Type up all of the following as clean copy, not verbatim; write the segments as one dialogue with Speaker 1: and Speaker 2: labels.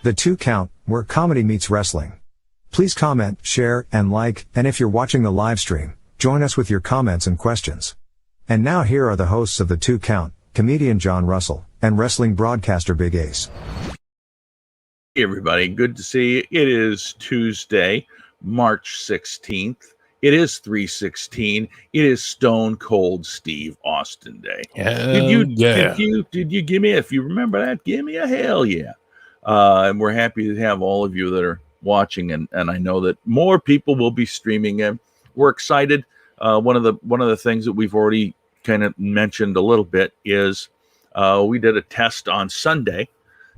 Speaker 1: The 2 Count, where comedy meets wrestling. Please comment, share, and like, and if you're watching the live stream, join us with your comments and questions. And now here are the hosts of the 2 Count, comedian John Russell, and wrestling broadcaster Big Ace.
Speaker 2: Hey everybody, good to see you. It is Tuesday, March 16th. It is 3/16. It is Stone Cold Steve Austin Day. Did you give me, if you remember that, give me a hell yeah. And we're happy to have all of you that are watching, and I know that more people will be streaming in. We're excited. One of the things that we've already kind of mentioned a little bit is we did a test on Sunday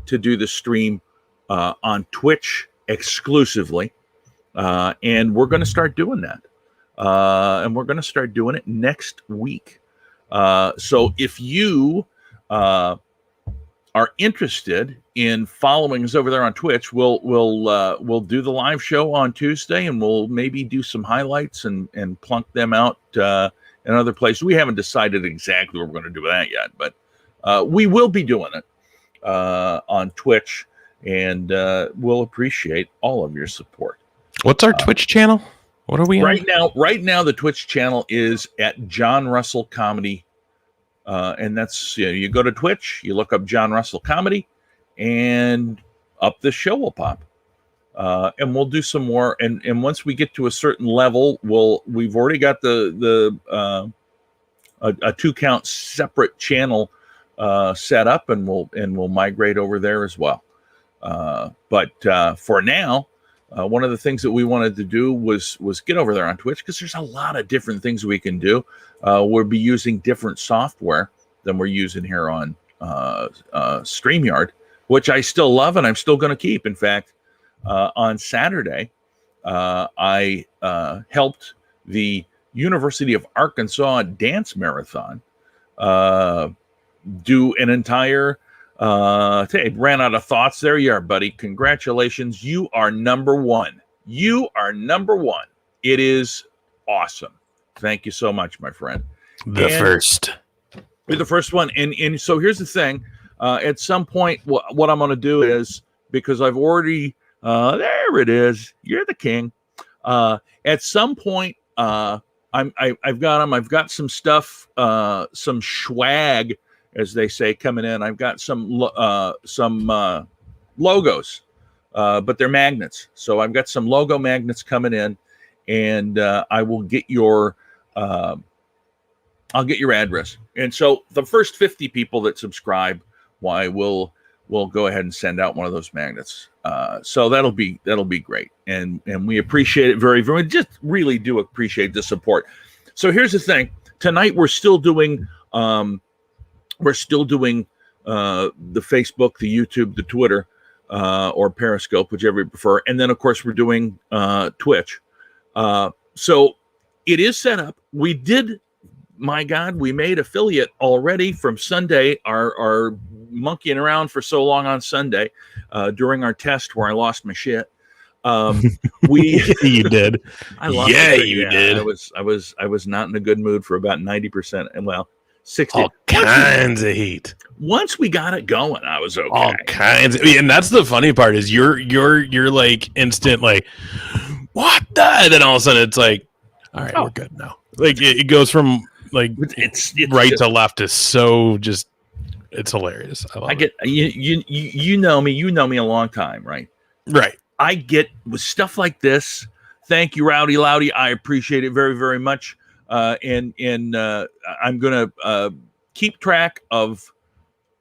Speaker 2: to do the stream on Twitch exclusively, and we're going to start doing that. And we're going to start doing it next week. So if you are interested in following us over there on Twitch, we'll do the live show on Tuesday, and we'll maybe do some highlights and plunk them out in other places. We haven't decided exactly what we're going to do with that yet, but we will be doing it on Twitch, and we'll appreciate all of your support.
Speaker 3: What's our Twitch channel? What are we
Speaker 2: right on? Right now, the Twitch channel is at John Russell Comedy. And that's, you go to Twitch, you look up John Russell Comedy, and up the show will pop. And we'll do some more. And once we get to a certain level, we've already got a 2 Count separate channel set up, and we'll migrate over there as well. But for now, one of the things that we wanted to do was get over there on Twitch, because there's a lot of different things we can do. We'll be using different software than we're using here on StreamYard, which I still love and I'm still going to keep. In fact, on Saturday, I helped the University of Arkansas Dance Marathon do an entire ran out of thoughts. There you are, buddy. Congratulations. You are number one. You are number one. It is awesome. Thank you so much, my friend.
Speaker 3: The first one. And so here's the thing.
Speaker 2: At some point, what I'm going to do is, because I've already, there it is. You're the king. At some point, I've got them. I've got some stuff, some swag, as they say, coming in. I've got some logos, but they're magnets. So I've got some logo magnets coming in, and I will get your I'll get your address. And so the first 50 people that subscribe, we'll go ahead and send out one of those magnets. So that'll be great, and we appreciate it very, very. Just really do appreciate the support. So here's the thing. Tonight we're still doing. We're still doing the Facebook, the YouTube, the Twitter, or Periscope, whichever you prefer. And then, of course, we're doing Twitch. So it is set up. We did, my God, we made affiliate already from Sunday, our monkeying around for so long on Sunday during our test where I lost my shit.
Speaker 3: You did.
Speaker 2: I lost
Speaker 3: you did.
Speaker 2: I was not in a good mood for about 90%. And well, 60.
Speaker 3: All kinds of heat.
Speaker 2: Once we got it going, I was okay.
Speaker 3: All kinds of, and that's the funny part is you're like instant like what the, and then all of a sudden it's like, all right, we're good now. Like it goes from like it's right to left is so just, it's hilarious. I get
Speaker 2: you know me a long time, right?
Speaker 3: Right.
Speaker 2: I get with stuff like this. Thank you, Rowdy Loudy. I appreciate it very, very much. And I'm going to keep track of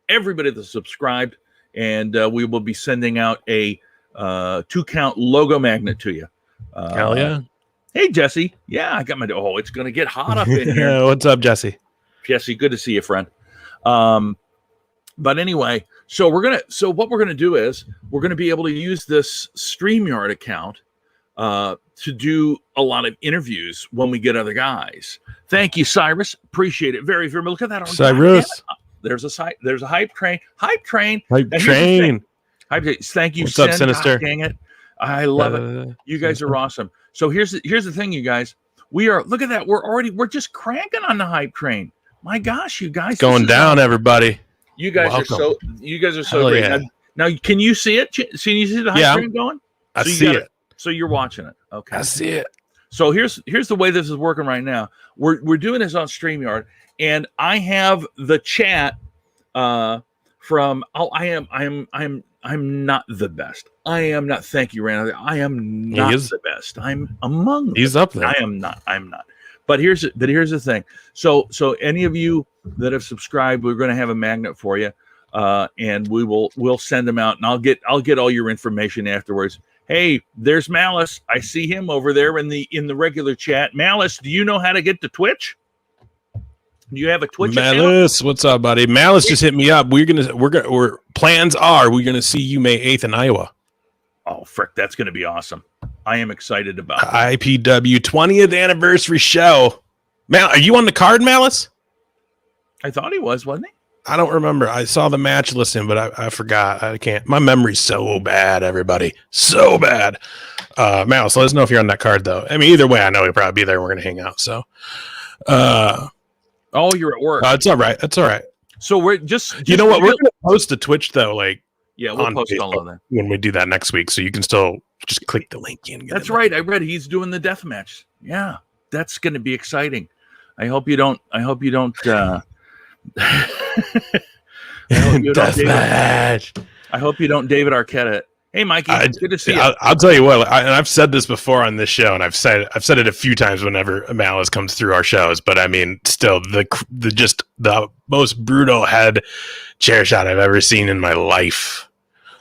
Speaker 2: everybody that's subscribed, and we will be sending out a 2 Count logo magnet to you.
Speaker 3: Hell yeah.
Speaker 2: Hey, Jesse. Yeah, I got my... Oh, it's going to get hot up in here.
Speaker 3: What's up, Jesse?
Speaker 2: Jesse, good to see you, friend. But anyway, so what we're going to do is we're going to be able to use this StreamYard account to do a lot of interviews when we get other guys. Thank you, Cyrus. Appreciate it very, very much. Look at that.
Speaker 3: Cyrus.
Speaker 2: There's a hype train. Hype train.
Speaker 3: Hype train.
Speaker 2: Thank you,
Speaker 3: What's up, Sinister?
Speaker 2: God, dang it. I love it. You guys are awesome. So here's the thing, you guys. Look at that. We're just cranking on the hype train. My gosh, you guys.
Speaker 3: Going down, everybody.
Speaker 2: You guys are so
Speaker 3: Hell
Speaker 2: great.
Speaker 3: Yeah.
Speaker 2: Now, can you see it? Can you see the hype train going?
Speaker 3: I see it.
Speaker 2: So you're watching it. Okay.
Speaker 3: I see it.
Speaker 2: So here's the way this is working right now. We're doing this on StreamYard, and I have the chat from I'm not the best. I am not. Thank you, Rand. I am not the best. I'm among.
Speaker 3: He's up there.
Speaker 2: I'm not. But here's the thing. So any of you that have subscribed, we're going to have a magnet for you, and we'll send them out, and I'll get all your information afterwards. Hey, there's Malice. I see him over there in the regular chat. Malice, do you know how to get to Twitch? Do you have a Twitch
Speaker 3: Malice, account? What's up, buddy? Malice just hit me up. Plans are we're gonna see you May 8th in Iowa.
Speaker 2: Oh, frick, that's gonna be awesome. I am excited about it.
Speaker 3: IPW 20th anniversary show. Mal, are you on the card, Malice?
Speaker 2: I thought he was, wasn't he?
Speaker 3: I don't remember. I saw the match listing, but I forgot. I can't. My memory's so bad, everybody. So bad. Malice, let us know if you're on that card, though. I mean, either way, I know you'll probably be there. We're going to hang out. So,
Speaker 2: oh, you're at work.
Speaker 3: It's all right. That's all right.
Speaker 2: So we're just
Speaker 3: you know what? We're going to post the Twitch, though. Like,
Speaker 2: yeah, we'll post Facebook all of that
Speaker 3: when we do that next week. So you can still just click the link in.
Speaker 2: That's right. I read he's doing the death match. Yeah, that's going to be exciting. I hope you don't. I hope you don't David Arquette it. Hey, Mikey, good to see you.
Speaker 3: I'll tell you what, and I've said this before on this show, and I've said it a few times whenever Malice comes through our shows. But I mean, still, the most brutal head chair shot I've ever seen in my life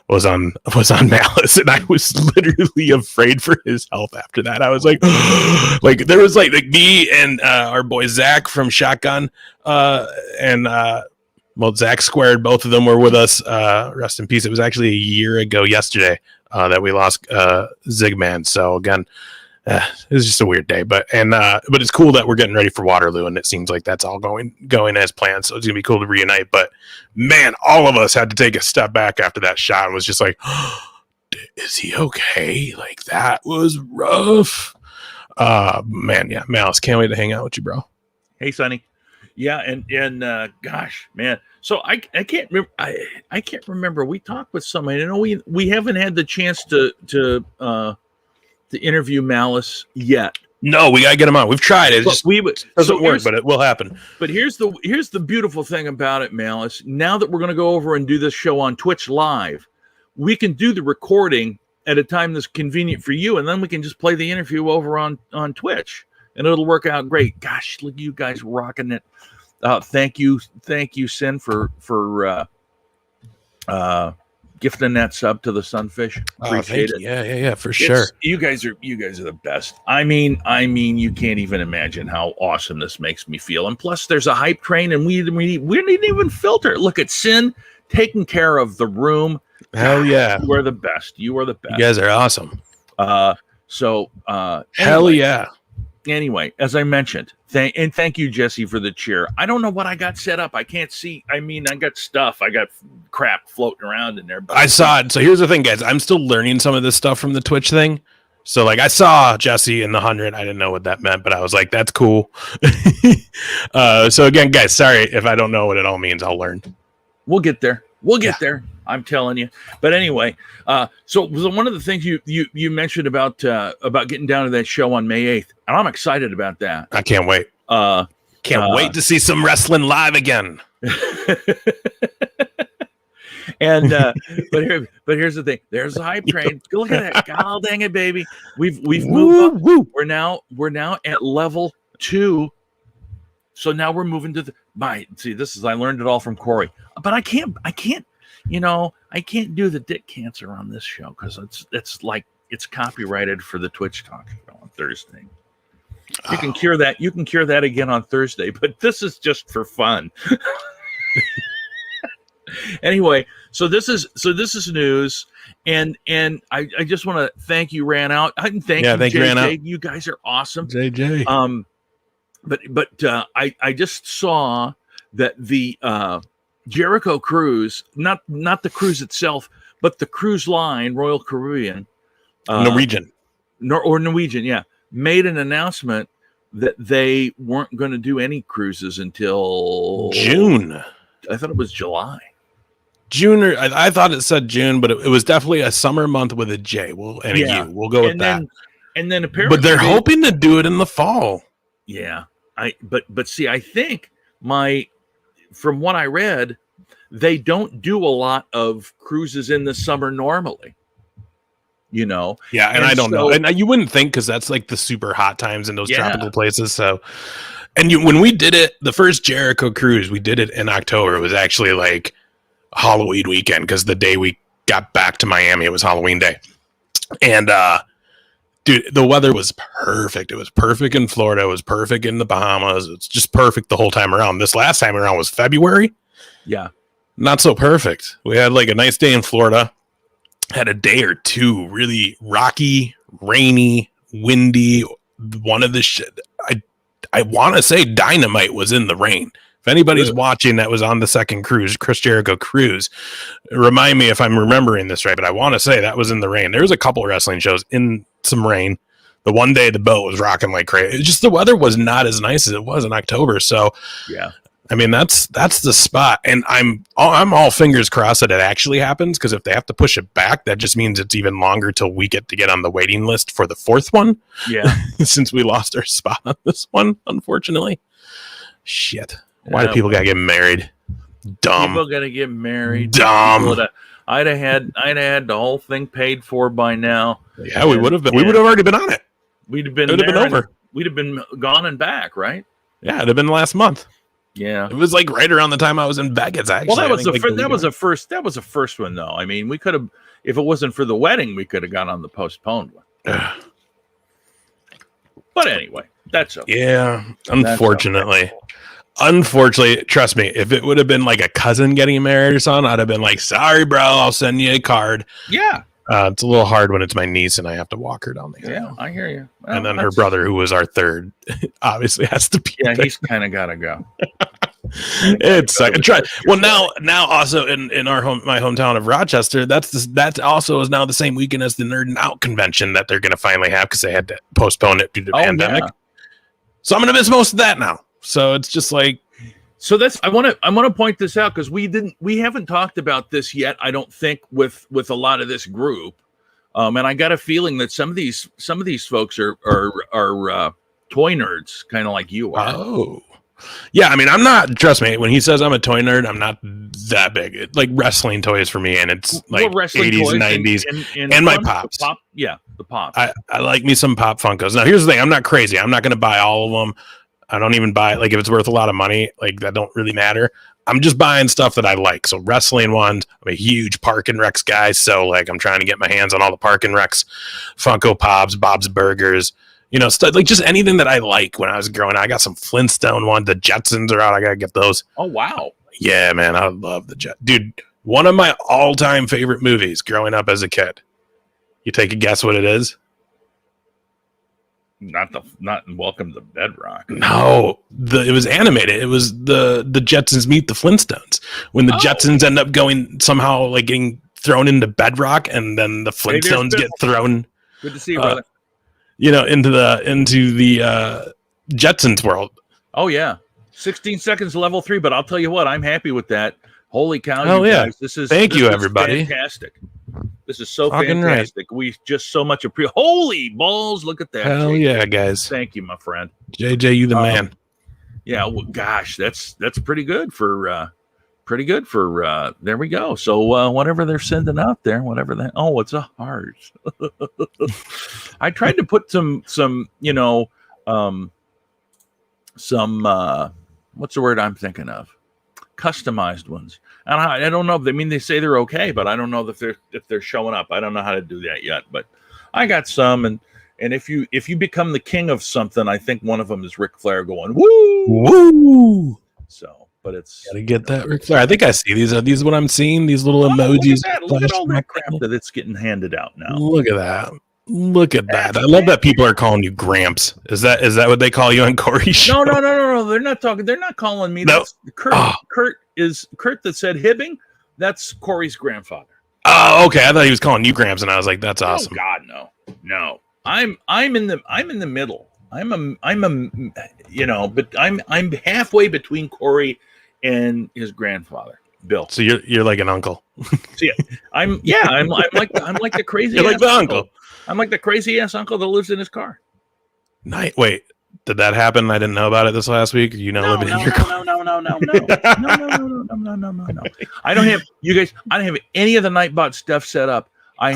Speaker 3: was on Malice, and I was literally afraid for his health after that. I was like, like there was like me and our boy Zach from Shotgun, well, Zach Squared, both of them were with us. Rest in peace. It was actually a year ago yesterday that we lost Zigman. So again, it was just a weird day. But it's cool that we're getting ready for Waterloo, and it seems like that's all going as planned. So it's gonna be cool to reunite. But man, all of us had to take a step back after that shot and was just like, is he okay? Like that was rough. Man, yeah, Malice, can't wait to hang out with you, bro.
Speaker 2: Hey, Sonny. Yeah, and gosh, man. So I can't remember. I can't remember. We talked with somebody. I know we haven't had the chance to interview Malice yet.
Speaker 3: No, we gotta get him on. We've tried it. It doesn't work, but it will happen.
Speaker 2: But here's the beautiful thing about it, Malice. Now that we're going to go over and do this show on Twitch live, we can do the recording at a time that's convenient for you, and then we can just play the interview over on Twitch, and it'll work out great. Gosh, look, you guys rocking it. Thank you, Sin, for gifting that sub to the Sunfish. Appreciate it.
Speaker 3: Yeah, for sure.
Speaker 2: You guys are the best. I mean, you can't even imagine how awesome this makes me feel. And plus, there's a hype train, and we didn't even filter. Look at Sin taking care of the room.
Speaker 3: Hell yeah,
Speaker 2: you are the best. You are the best.
Speaker 3: You guys are awesome.
Speaker 2: Hell
Speaker 3: yeah.
Speaker 2: Anyway, as I mentioned, thank you, Jesse, for the cheer. I don't know what I got set up. I can't see. I mean, I got stuff. I got crap floating around in there. But
Speaker 3: I saw it. So here's the thing, guys. I'm still learning some of this stuff from the Twitch thing. So like I saw Jesse in the 100. I didn't know what that meant, but I was like, that's cool. So again, guys, sorry if I don't know what it all means. I'll learn.
Speaker 2: We'll get there. We'll get there. I'm telling you. But anyway, so one of the things you mentioned about getting down to that show on May 8th, and I'm excited about that.
Speaker 3: I can't wait. Can't wait to see some wrestling live again.
Speaker 2: And but here's the thing. There's a hype train. Look at that. God dang it, baby. We've moved up. We're now at level 2. So now we're moving to I learned it all from Corey. But I can't do the dick cancer on this show because it's copyrighted for the Twitch talk show on Thursday. You can cure that. You can cure that again on Thursday, but this is just for fun. Anyway, so this is news, and I just want to thank you, Ran Out. I can thank you, JJ. You guys are awesome,
Speaker 3: JJ.
Speaker 2: But I just saw that the Jericho cruise, not the cruise itself, but the cruise line, Royal Caribbean,
Speaker 3: Norwegian,
Speaker 2: yeah, made an announcement that they weren't going to do any cruises until
Speaker 3: June.
Speaker 2: I thought it was July.
Speaker 3: June, or I thought it said June, but it was definitely a summer month with a J. We'll go with that.
Speaker 2: And then apparently,
Speaker 3: but they're hoping to do it in the fall.
Speaker 2: Yeah, but see, I think from what I read, they don't do a lot of cruises in the summer normally. Yeah,
Speaker 3: and I don't know, and you wouldn't think, because that's like the super hot times in those tropical places. So, and when we did it, the first Jericho cruise, we did it in October. It was actually like Halloween weekend, because the day we got back to Miami, it was Halloween day. And dude, the weather was perfect. It was perfect in Florida. It was perfect in the Bahamas. It's just perfect the whole time around. This last time around was February.
Speaker 2: Yeah,
Speaker 3: not so perfect. We had like a nice day in Florida, had a day or two really rocky, rainy, windy. One of the I want to say Dynamite was in the rain. If anybody's watching that was on the second cruise, Chris Jericho cruise, remind me if I'm remembering this right, but I want to say that was in the rain. There was a couple of wrestling shows in some rain. The one day the boat was rocking like crazy. Just the weather was not as nice as it was in October. So
Speaker 2: yeah,
Speaker 3: I mean, that's the spot. And I'm all fingers crossed that it actually happens, because if they have to push it back, that just means it's even longer till we get to get on the waiting list for the fourth one.
Speaker 2: Yeah.
Speaker 3: Since we lost our spot on this one, unfortunately. Shit. Why do people gotta get married? Dumb.
Speaker 2: People gotta get married.
Speaker 3: Dumb.
Speaker 2: I'd have had the whole thing paid for by now.
Speaker 3: Yeah, we would have been. We would have already been on it.
Speaker 2: We'd have been.
Speaker 3: It would have been over.
Speaker 2: We'd have been gone and back, right?
Speaker 3: Yeah, it'd have been last month.
Speaker 2: Yeah,
Speaker 3: it was like right around the time I was in Vegas. Actually,
Speaker 2: well, that was the first one though. I mean, we could have, if it wasn't for the wedding, we could have gone on the postponed one. But anyway, that's okay.
Speaker 3: Yeah, unfortunately. Unfortunately, trust me, if it would have been like a cousin getting married or something, I'd have been like, sorry, bro, I'll send you a card.
Speaker 2: Yeah.
Speaker 3: It's a little hard when it's my niece and I have to walk her down there.
Speaker 2: Yeah, I hear you. Well,
Speaker 3: and then her brother, who was our third, obviously has to be there.
Speaker 2: He's kind of got to go.
Speaker 3: It's well, now also in my hometown of Rochester, that also is now the same weekend as the Nerd and Out convention that they're going to finally have, because they had to postpone it due to the pandemic. Yeah. So I'm going to miss most of that now. So it's just like,
Speaker 2: so that's I want to point this out, because we haven't talked about this yet, I don't think, with a lot of this group, and I got a feeling that some of these folks are toy nerds, kind of like you are.
Speaker 3: Oh, yeah. I mean, I'm not. Trust me, when he says I'm a toy nerd, I'm not that big. It's like wrestling toys for me, and it's like 80s, 90s, and my pops.
Speaker 2: The pops.
Speaker 3: I like me some Pop Funkos. Now, here's the thing: I'm not crazy. I'm not going to buy all of them. I don't even buy it. Like, if it's worth a lot of money, like, that don't really matter. I'm just buying stuff that I like. So wrestling ones, I'm a huge Park and Recs guy. So like, I'm trying to get my hands on all the Park and Recs, Funko Pops, Bob's Burgers, stuff like just anything that I like when I was growing up. I got some Flintstone ones. The Jetsons are out. I got to get those.
Speaker 2: Oh, wow.
Speaker 3: Yeah, man. I love the Dude, one of my all-time favorite movies growing up as a kid. You take a guess what it is?
Speaker 2: Not Welcome to Bedrock.
Speaker 3: No, it was animated. It was the Jetsons meet the Flintstones. When the Jetsons end up somehow getting thrown into Bedrock, and then the Flintstones get thrown.
Speaker 2: Good to see you, brother.
Speaker 3: Into the Jetsons world.
Speaker 2: Oh yeah, 16 seconds level 3. But I'll tell you what, I'm happy with that. Holy cow! Guys.
Speaker 3: Thank you, everybody.
Speaker 2: Fantastic. This is so fantastic. We just so much appreciate. Holy balls! Look at that.
Speaker 3: Hell
Speaker 2: JJ.
Speaker 3: Yeah, guys.
Speaker 2: Thank you, my friend.
Speaker 3: JJ, you the man.
Speaker 2: Yeah. Well, gosh, that's pretty good for. There we go. So whatever they're sending out there, it's a heart. I tried to put some what's the word I'm thinking of? Customized ones. And I don't know. They say they're okay, but I don't know if they're showing up. I don't know how to do that yet, but I got some. And if you become the king of something, I think one of them is Ric Flair going woo
Speaker 3: woo.
Speaker 2: So, but it's
Speaker 3: gotta get that Ric Flair. I think I see these. Are these what I'm seeing? These little emojis.
Speaker 2: Look at all that crap that it's getting handed out now.
Speaker 3: Look at that. Look at that. I love that people are calling you Gramps. Is that what they call you on Corey's show?
Speaker 2: No. They're not talking. They're not calling me.
Speaker 3: No.
Speaker 2: Kurt that said Hibbing. That's Corey's grandfather.
Speaker 3: Oh, okay. I thought he was calling you Gramps, and I was like, that's awesome.
Speaker 2: Oh God, no. I'm in the middle. But I'm halfway between Corey and his grandfather. Bill.
Speaker 3: So you're like an uncle.
Speaker 2: So I'm like the crazy.
Speaker 3: You're like the uncle.
Speaker 2: I'm like the crazy ass uncle that lives in his car.
Speaker 3: Wait, did that happen? I didn't know about it this last week. You know, living in your car.
Speaker 2: No. I don't have you guys. I don't have any of the Nightbot stuff set up. I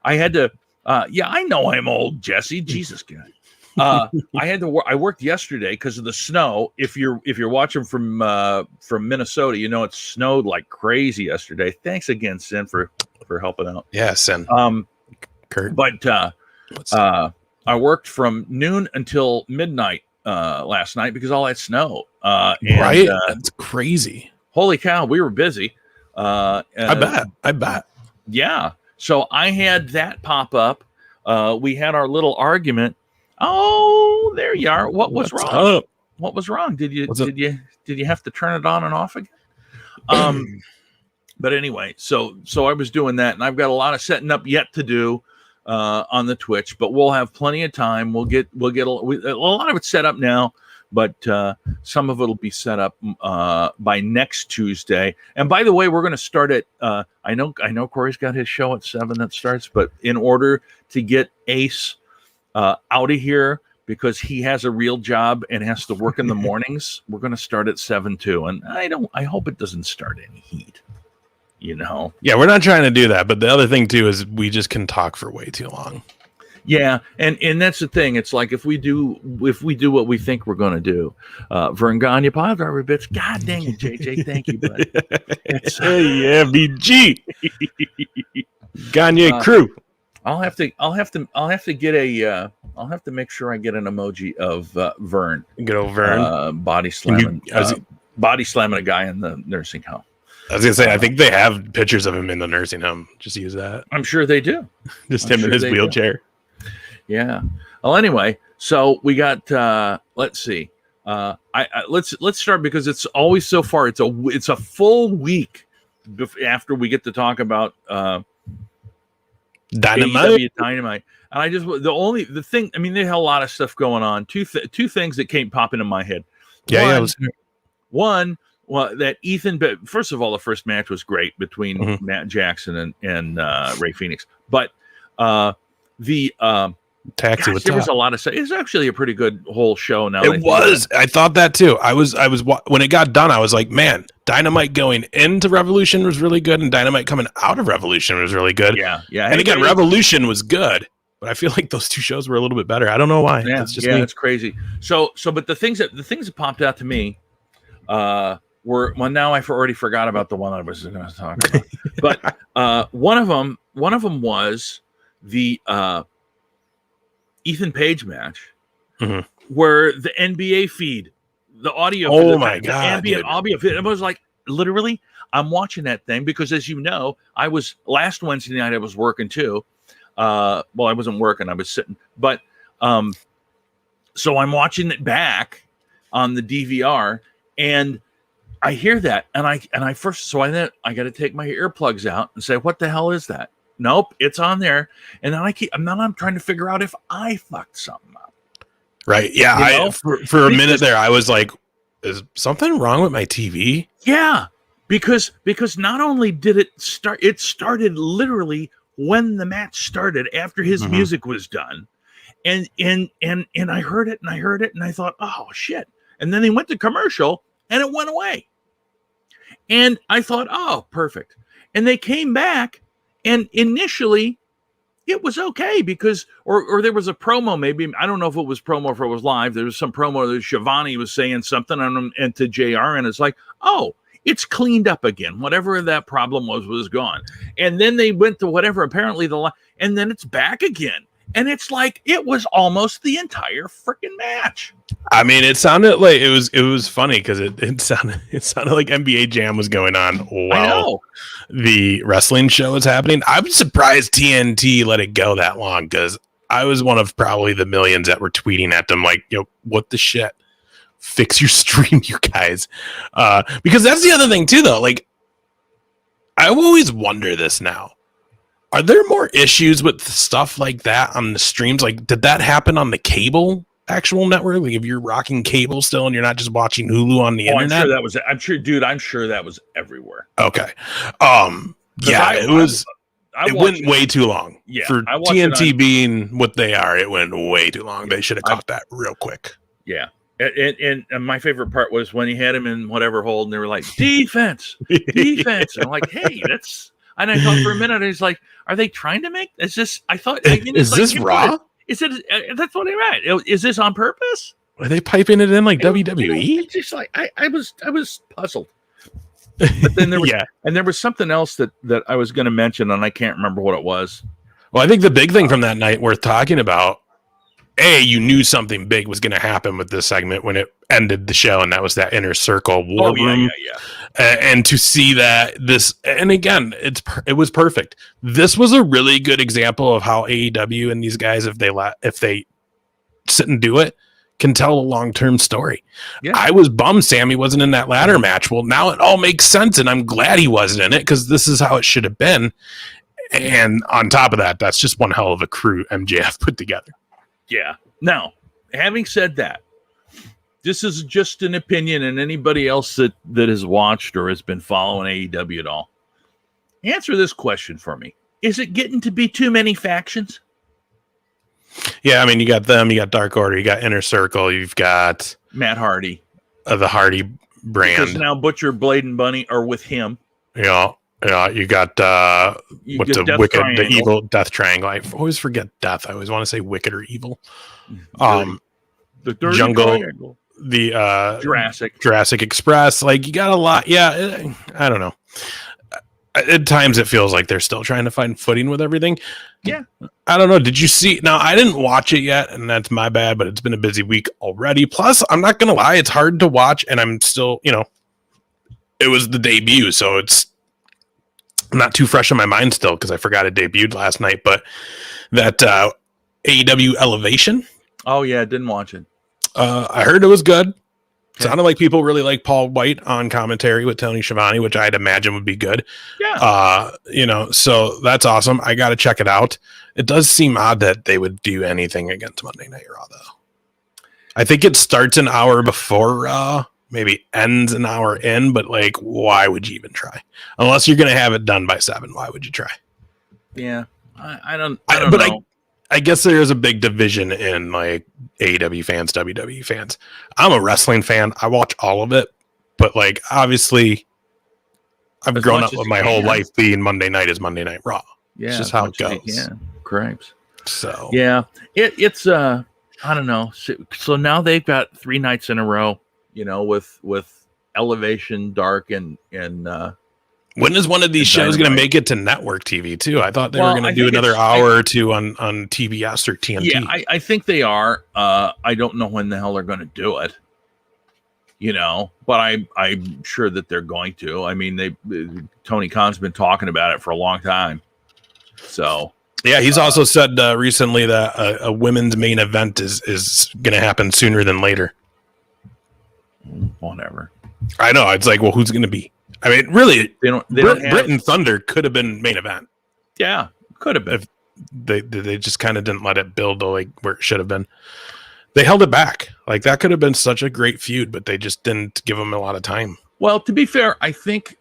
Speaker 2: had to. I know I'm old, Jesse. Jesus, God. I had to work. I worked yesterday because of the snow. If you're watching from Minnesota, you know it snowed like crazy yesterday. Thanks again, Sin, for helping out.
Speaker 3: Yeah, Sin.
Speaker 2: Kurt. But I worked from noon until midnight last night because all that snow.
Speaker 3: Right, that's crazy.
Speaker 2: Holy cow, we were busy.
Speaker 3: I bet.
Speaker 2: Yeah. So I had that pop up. We had our little argument. Oh, there you are. What's wrong?
Speaker 3: Up?
Speaker 2: What was wrong? Did you have to turn it on and off again? But anyway, so I was doing that, and I've got a lot of setting up yet to do on the Twitch, but we'll have plenty of time. We'll get a lot of it's set up now, but some of it'll be set up by next Tuesday. And by the way, we're going to start at I know Corey's got his show at 7 that starts, but in order to get Ace out of here because he has a real job and has to work in the mornings, we're going to start at 7 too. And I hope it doesn't start any heat. You know,
Speaker 3: yeah, we're not trying to do that. But the other thing too is we just can talk for way too long.
Speaker 2: Yeah, and that's the thing. It's like if we do what we think we're going to do, Vern Gagne, pile driver bits. God dang it, JJ, thank you, buddy.
Speaker 3: Yeah, BG Gagne crew.
Speaker 2: I'll have to make sure I get an emoji of Vern.
Speaker 3: Good old Vern.
Speaker 2: Body slamming a guy in the nursing home.
Speaker 3: I was gonna say, I think they have pictures of him in the nursing home. Just use that.
Speaker 2: I'm sure they do.
Speaker 3: Just him in his wheelchair.
Speaker 2: Yeah. Well, anyway, so we got. Let's see. Let's start because it's always so far. It's a full week after we get to talk about
Speaker 3: Dynamite.
Speaker 2: Dynamite. And I just the thing. I mean, they had a lot of stuff going on. Two things that came popping in my head. One. Well, that Ethan, but first of all, the first match was great between Matt Jackson and Ray Phoenix. But the
Speaker 3: taxi
Speaker 2: there was a lot of stuff. It's actually a pretty good whole show. Now
Speaker 3: it was. I thought that too. I was when it got done, I was like, man, Dynamite going into Revolution was really good, and Dynamite coming out of Revolution was really good.
Speaker 2: Yeah.
Speaker 3: And again, Revolution was good, but I feel like those two shows were a little bit better. I don't know why.
Speaker 2: Yeah, it's crazy. So, but the things that popped out to me, now I've already forgot about the one I was going to talk about. But one of them was the Ethan Page match, where the NBA feed, the audio.
Speaker 3: Oh my god!
Speaker 2: The ambient audio feed. It was like literally, I'm watching that thing because, as you know, last Wednesday night I was working too. Well, I wasn't working; I was sitting. But so I'm watching it back on the DVR and I hear that, and I got to take my earplugs out and say, "What the hell is that?" Nope, it's on there, and then I'm trying to figure out if I fucked something up.
Speaker 3: Right? Yeah. For a minute there, I was like, "Is something wrong with my TV?"
Speaker 2: Yeah, because not only did it start, it started literally when the match started after his music was done, and I heard it and I thought, "Oh shit!" And then he went to commercial. And it went away. And I thought, oh, perfect. And they came back, and initially it was okay because, or there was a promo, maybe, I don't know if it was promo or if it was live. There was some promo that Shivani was saying something and to JR, and it's like, oh, it's cleaned up again. Whatever that problem was gone. And then they went to whatever, apparently and then it's back again. And it's like it was almost the entire freaking match.
Speaker 3: I mean, it sounded like it was funny because it sounded like NBA Jam was going on while the wrestling show was happening. I'm surprised TNT let it go that long because I was one of probably the millions that were tweeting at them like, "Yo, what the shit? Fix your stream, you guys." Because that's the other thing too, though. Like, I always wonder this now. Are there more issues with stuff like that on the streams? Like, did that happen on the cable actual network? Like if you're rocking cable still and you're not just watching Hulu on the internet?
Speaker 2: I'm sure that was everywhere.
Speaker 3: Okay. It went way too long.
Speaker 2: Yeah.
Speaker 3: For TNT being what they are, it went way too long. They should have caught that real quick.
Speaker 2: Yeah. And my favorite part was when he had him in whatever hold and they were like, defense. And I'm like, hey, and I thought for a minute, he's like, are they trying to make, is this
Speaker 3: Raw?
Speaker 2: Is it, that's what I read. Is this on purpose?
Speaker 3: Are they piping it in like WWE?
Speaker 2: It's just like, I was puzzled. But then there was, and there was something else that I was going to mention and I can't remember what it was.
Speaker 3: Well, I think the big thing from that night worth talking about, you knew something big was going to happen with this segment when it ended the show, and that was that Inner Circle War Room. And to see that and again, it was perfect. This was a really good example of how AEW and these guys, if they sit and do it, can tell a long-term story. Yeah. I was bummed Sammy wasn't in that ladder match. Well, now it all makes sense, and I'm glad he wasn't in it because this is how it should have been. And on top of that, that's just one hell of a crew MJF put together.
Speaker 2: Yeah. Now, having said that, this is just an opinion, and anybody else that has watched or has been following AEW at all, answer this question for me. Is it getting to be too many factions?
Speaker 3: Yeah, I mean, you got them, you got Dark Order, you got Inner Circle, you've got
Speaker 2: Matt Hardy.
Speaker 3: The Hardy brand.
Speaker 2: Because now Butcher, Blade, and Bunny are with him.
Speaker 3: Yeah, you got the evil Death Triangle. I always forget Death. I always want to say Wicked or Evil.
Speaker 2: The Dirty
Speaker 3: Jungle
Speaker 2: Triangle.
Speaker 3: The
Speaker 2: Jurassic
Speaker 3: Express. Like, you got a lot. Yeah, I don't know. At times it feels like they're still trying to find footing with everything.
Speaker 2: Yeah.
Speaker 3: I don't know. Did you see? Now, I didn't watch it yet, and that's my bad, but it's been a busy week already. Plus, I'm not going to lie, it's hard to watch, and I'm still, it was the debut, so it's not too fresh in my mind still because I forgot it debuted last night, but that AEW Elevation.
Speaker 2: Oh, yeah, didn't watch it.
Speaker 3: I heard it was good. Sounded like people really like Paul White on commentary with Tony Schiavone, which I'd imagine would be good.
Speaker 2: Yeah.
Speaker 3: So that's awesome. I got to check it out. It does seem odd that they would do anything against Monday Night Raw, though. I think it starts an hour before Raw, maybe ends an hour in, but like, why would you even try? Unless you're going to have it done by 7, why would you try?
Speaker 2: Yeah. I don't know.
Speaker 3: I guess there is a big division in like AEW fans, WWE fans. I'm a wrestling fan. I watch all of it, but like obviously I've grown up with my whole life being Monday night is Monday Night Raw.
Speaker 2: Yeah,
Speaker 3: it's just how it goes.
Speaker 2: Yeah, cripes.
Speaker 3: So
Speaker 2: yeah, it's I don't know. So now they've got 3 nights in a row, with Elevation, Dark, and
Speaker 3: when is one of these shows going to make it to network TV too? I thought they were going to do another hour or two on TBS or TNT.
Speaker 2: Yeah, I think they are. I don't know when the hell they're going to do it. But I'm sure that they're going to. I mean, Tony Khan's been talking about it for a long time. So
Speaker 3: yeah, he's also said recently that a women's main event is going to happen sooner than later.
Speaker 2: Whatever.
Speaker 3: I know. It's like, well, who's going to be? I mean, really, Britt and Thunder could have been main event.
Speaker 2: Yeah, could have been.
Speaker 3: If they just kind of didn't let it build to like where it should have been. They held it back. Like that could have been such a great feud, but they just didn't give them a lot of time.
Speaker 2: Well, to be fair, I think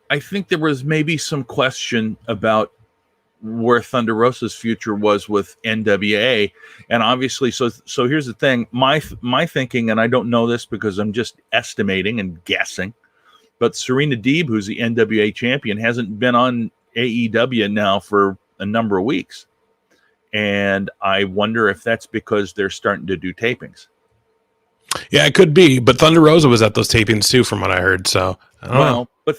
Speaker 2: there was maybe some question about where Thunder Rosa's future was with NWA, and obviously, so here's the thing. My thinking, and I don't know this because I'm just estimating and guessing. But Serena Deeb, who's the NWA champion, hasn't been on AEW now for a number of weeks. And I wonder if that's because they're starting to do tapings.
Speaker 3: Yeah, it could be. But Thunder Rosa was at those tapings too, from what I heard. So, I don't know.
Speaker 2: But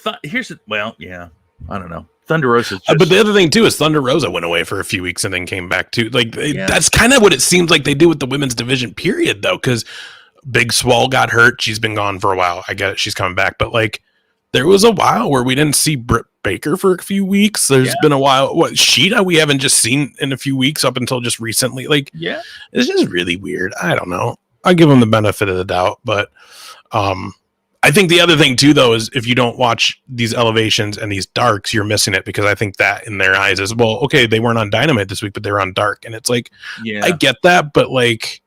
Speaker 2: yeah, I don't know. Thunder Rosa.
Speaker 3: But the other thing too is Thunder Rosa went away for a few weeks and then came back too. Like that's kind of what it seems like they do with the women's division, period, though, because Big Swole got hurt. She's been gone for a while. I get it. She's coming back. But like, there was a while where we didn't see Britt Baker for a few weeks. There's been a while. Sheeta we haven't just seen in a few weeks up until just recently. Like, it's just really weird. I don't know. I give them the benefit of the doubt, but I think the other thing too, though, is if you don't watch these elevations and these darks, you're missing it, because I think that in their eyes is, well, okay, they weren't on Dynamite this week, but they're on Dark, and it's like, I get that, but like,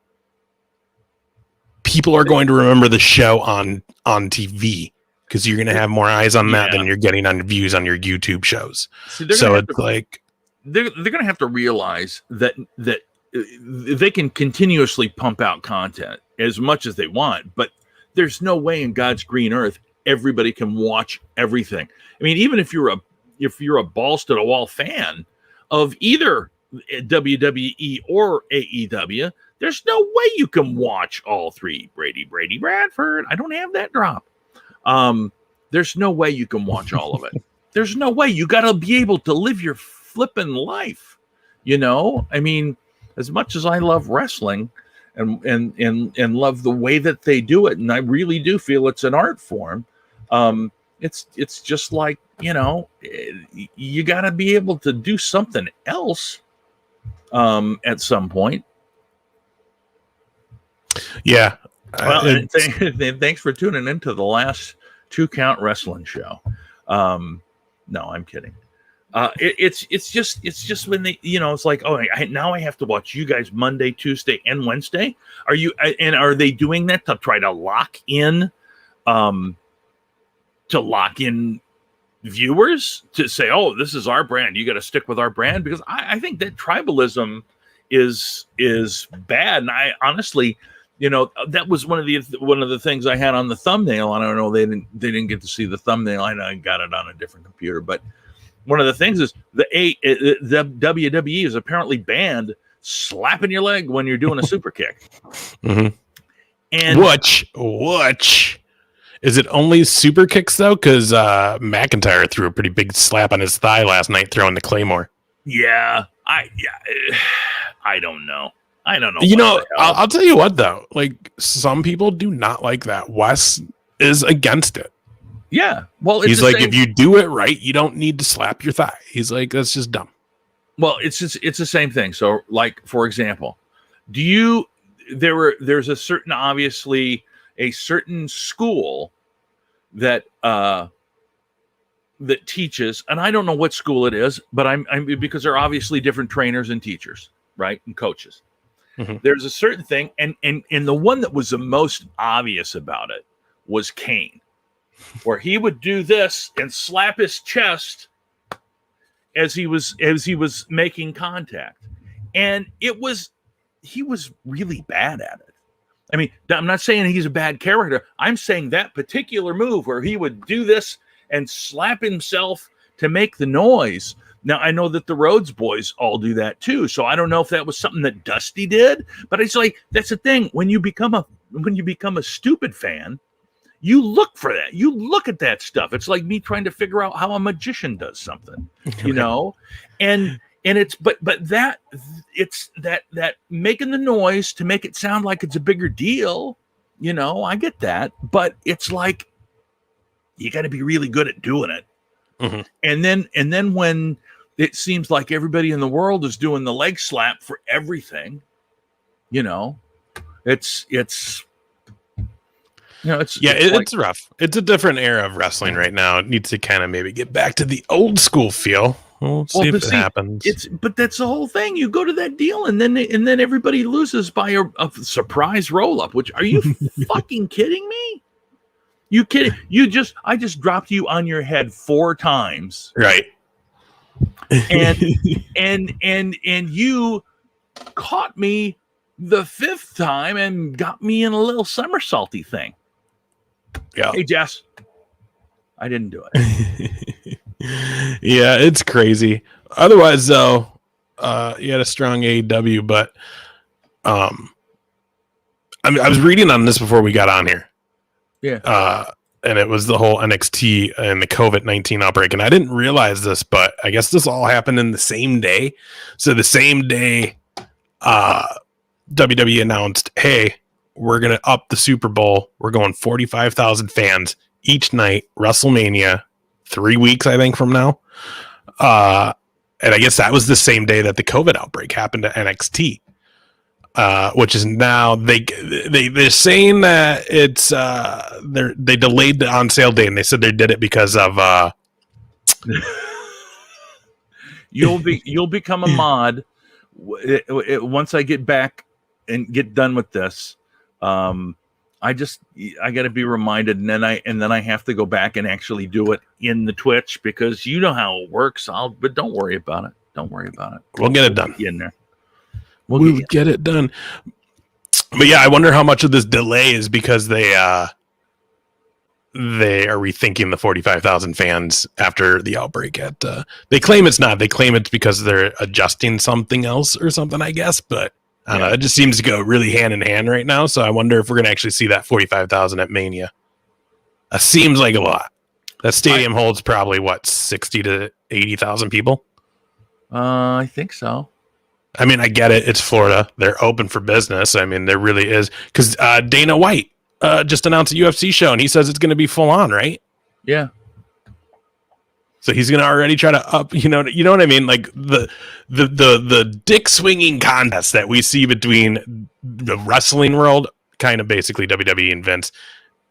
Speaker 3: people are going to remember the show on TV because you're going to have more eyes on that than you're getting on views on your YouTube shows. So it's like
Speaker 2: they're going to have to realize that they can continuously pump out content as much as they want, but there's no way in God's green earth everybody can watch everything. I mean, even if you're a balls to the wall fan of either WWE or AEW, there's no way you can watch all three. Brady Bradford, I don't have that drop. There's no way you can watch all of it. There's no way. You got to be able to live your flipping life. You know, I mean, as much as I love wrestling and love the way that they do it, and I really do feel it's an art form. It's just like, you know, you got to be able to do something else at some point.
Speaker 3: Yeah.
Speaker 2: Well, thanks for tuning into the last 2 Count Wrestling show. No, I'm kidding. It's just when they, you know, it's like, oh, now I have to watch you guys Monday, Tuesday, and Wednesday. Are they doing that to try to lock in viewers to say, oh, this is our brand, you got to stick with our brand? Because I think that tribalism is bad. And I honestly, you know, that was one of the things I had on the thumbnail. I don't know, they didn't get to see the thumbnail. I got it on a different computer, but one of the things is the WWE is apparently banned slapping your leg when you're doing a super kick.
Speaker 3: Mm-hmm.
Speaker 2: And
Speaker 3: which is it only super kicks though? Because McIntyre threw a pretty big slap on his thigh last night throwing the Claymore.
Speaker 2: Yeah, I don't know. I don't know.
Speaker 3: You know, I'll tell you what though. Like, some people do not like that. Wes is against it.
Speaker 2: Yeah. Well,
Speaker 3: he's like, if you do it right, you don't need to slap your thigh. He's like, that's just dumb.
Speaker 2: Well, it's the same thing. So, like, for example, there's a certain school that teaches, and I don't know what school it is, but I'm because they're obviously different trainers and teachers, right, and coaches. Mm-hmm. There's a certain thing, and the one that was the most obvious about it was Kane, where he would do this and slap his chest as he was making contact, and he was really bad at it. I mean, I'm not saying he's a bad character. I'm saying that particular move where he would do this and slap himself to make the noise. Now, I know that the Rhodes boys all do that too, so I don't know if that was something that Dusty did, but it's like, that's the thing. When you become a stupid fan, you look for that. You look at that stuff. It's like me trying to figure out how a magician does something, you know? And it's that making the noise to make it sound like it's a bigger deal, you know, I get that, but it's like, you got to be really good at doing it. Mm-hmm. And then when it seems like everybody in the world is doing the leg slap for everything, you know, it's
Speaker 3: rough. It's a different era of wrestling right now. It needs to kind of maybe get back to the old school feel. We'll see if it happens.
Speaker 2: But that's the whole thing. You go to that deal, and then everybody loses by a surprise roll up. Which, are you fucking kidding me? You kidding? I just dropped you on your head 4 times,
Speaker 3: right?
Speaker 2: And you caught me the 5th time and got me in a little somersaulty thing.
Speaker 3: Yeah.
Speaker 2: Hey, Jess, I didn't do it.
Speaker 3: Yeah, it's crazy. Otherwise, though, you had a strong AEW, but I was reading on this before we got on here.
Speaker 2: Yeah.
Speaker 3: And it was the whole NXT and the COVID-19 outbreak. And I didn't realize this, but I guess this all happened in the same day. So the same day, WWE announced, hey, we're going to up the Super Bowl. We're going 45,000 fans each night, WrestleMania, 3 weeks, I think, from now. And I guess that was the same day that the COVID outbreak happened to NXT. Which is now they're saying that it's they delayed the on sale date, and they said they did it because of
Speaker 2: you'll become a mod once I get back and get done with this. I got to be reminded, and then I have to go back and actually do it in the Twitch because you know how it works. But don't worry about it. Don't worry about it.
Speaker 3: We'll get it done.
Speaker 2: In there.
Speaker 3: We'll get it done. But yeah, I wonder how much of this delay is because they are rethinking the 45,000 fans after the outbreak. They claim it's not. They claim it's because they're adjusting something else or something, I guess. But I don't know. It just seems to go really hand in hand right now. So I wonder if we're going to actually see that 45,000 at Mania. That seems like a lot. That stadium holds probably, 60 to 80,000 people?
Speaker 2: I think so.
Speaker 3: I mean, I get it. It's Florida. They're open for business. I mean, there really is. Because Dana White just announced a UFC show, and he says it's going to be full on, right?
Speaker 2: Yeah.
Speaker 3: So he's going to already try to up, you know what I mean? Like the dick swinging contest that we see between the wrestling world, kind of basically WWE and Vince,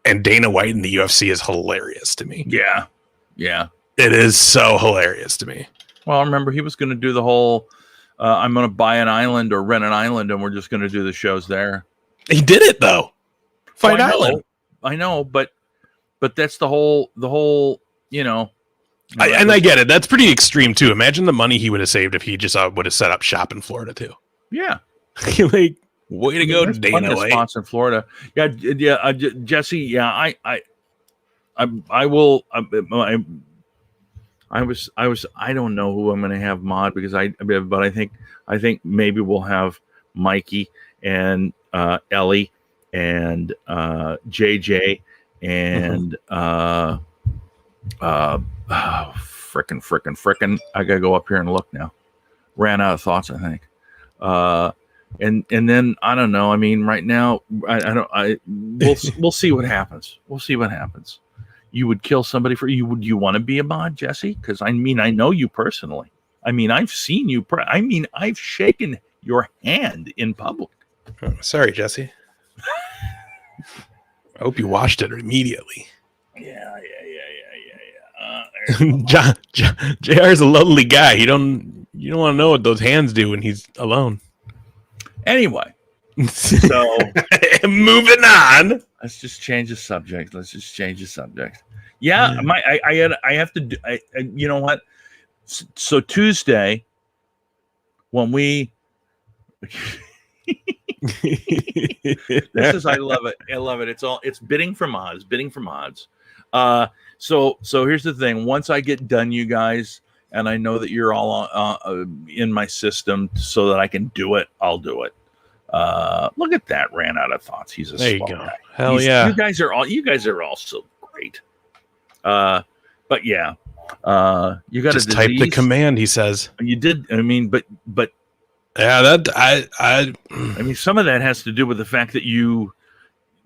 Speaker 3: and Dana White in the UFC is hilarious to me.
Speaker 2: Yeah. Yeah.
Speaker 3: It is so hilarious to me.
Speaker 2: Well, remember, he was going to do the whole, I'm going to buy an island or rent an island, and we're just going to do the shows there.
Speaker 3: He did it, though. Fight Island.
Speaker 2: I know, but that's the whole,
Speaker 3: I get it. That's pretty extreme, too. Imagine the money he would have saved if he just would have set up shop in Florida, too.
Speaker 2: Yeah.
Speaker 3: Like, way to go, Dana White.
Speaker 2: Spots in Florida. Yeah, Jesse, yeah, I will. I don't know who I'm going to have mod because but I think maybe we'll have Mikey and Ellie and JJ and frickin'. I gotta go up here and look now. Ran out of thoughts, I think. And then I don't know. I mean, right now, we'll see what happens. We'll see what happens. You would kill somebody for you. Would you want to be a mod, Jesse? Because I mean, I know you personally. I mean, I've seen you. I've shaken your hand in public.
Speaker 3: Oh, sorry, Jesse. I hope you watched it immediately.
Speaker 2: Yeah.
Speaker 3: JR's a lonely guy. You don't want to know what those hands do when he's alone.
Speaker 2: Anyway, so
Speaker 3: moving on.
Speaker 2: Let's just change the subject. Yeah, I have to do. You know what? So Tuesday, when we. I love it. It's bidding for mods. So here's the thing. Once I get done, you guys, and I know that you're all in my system so that I can do it, I'll do it. Look at that. Ran out of thoughts. He's a
Speaker 3: there
Speaker 2: small
Speaker 3: you go.
Speaker 2: guy.
Speaker 3: Hell yeah.
Speaker 2: You guys are all so great. But yeah. You got
Speaker 3: just type the command, he says.
Speaker 2: You did. I mean, but
Speaker 3: yeah,
Speaker 2: I mean, some of that has to do with the fact that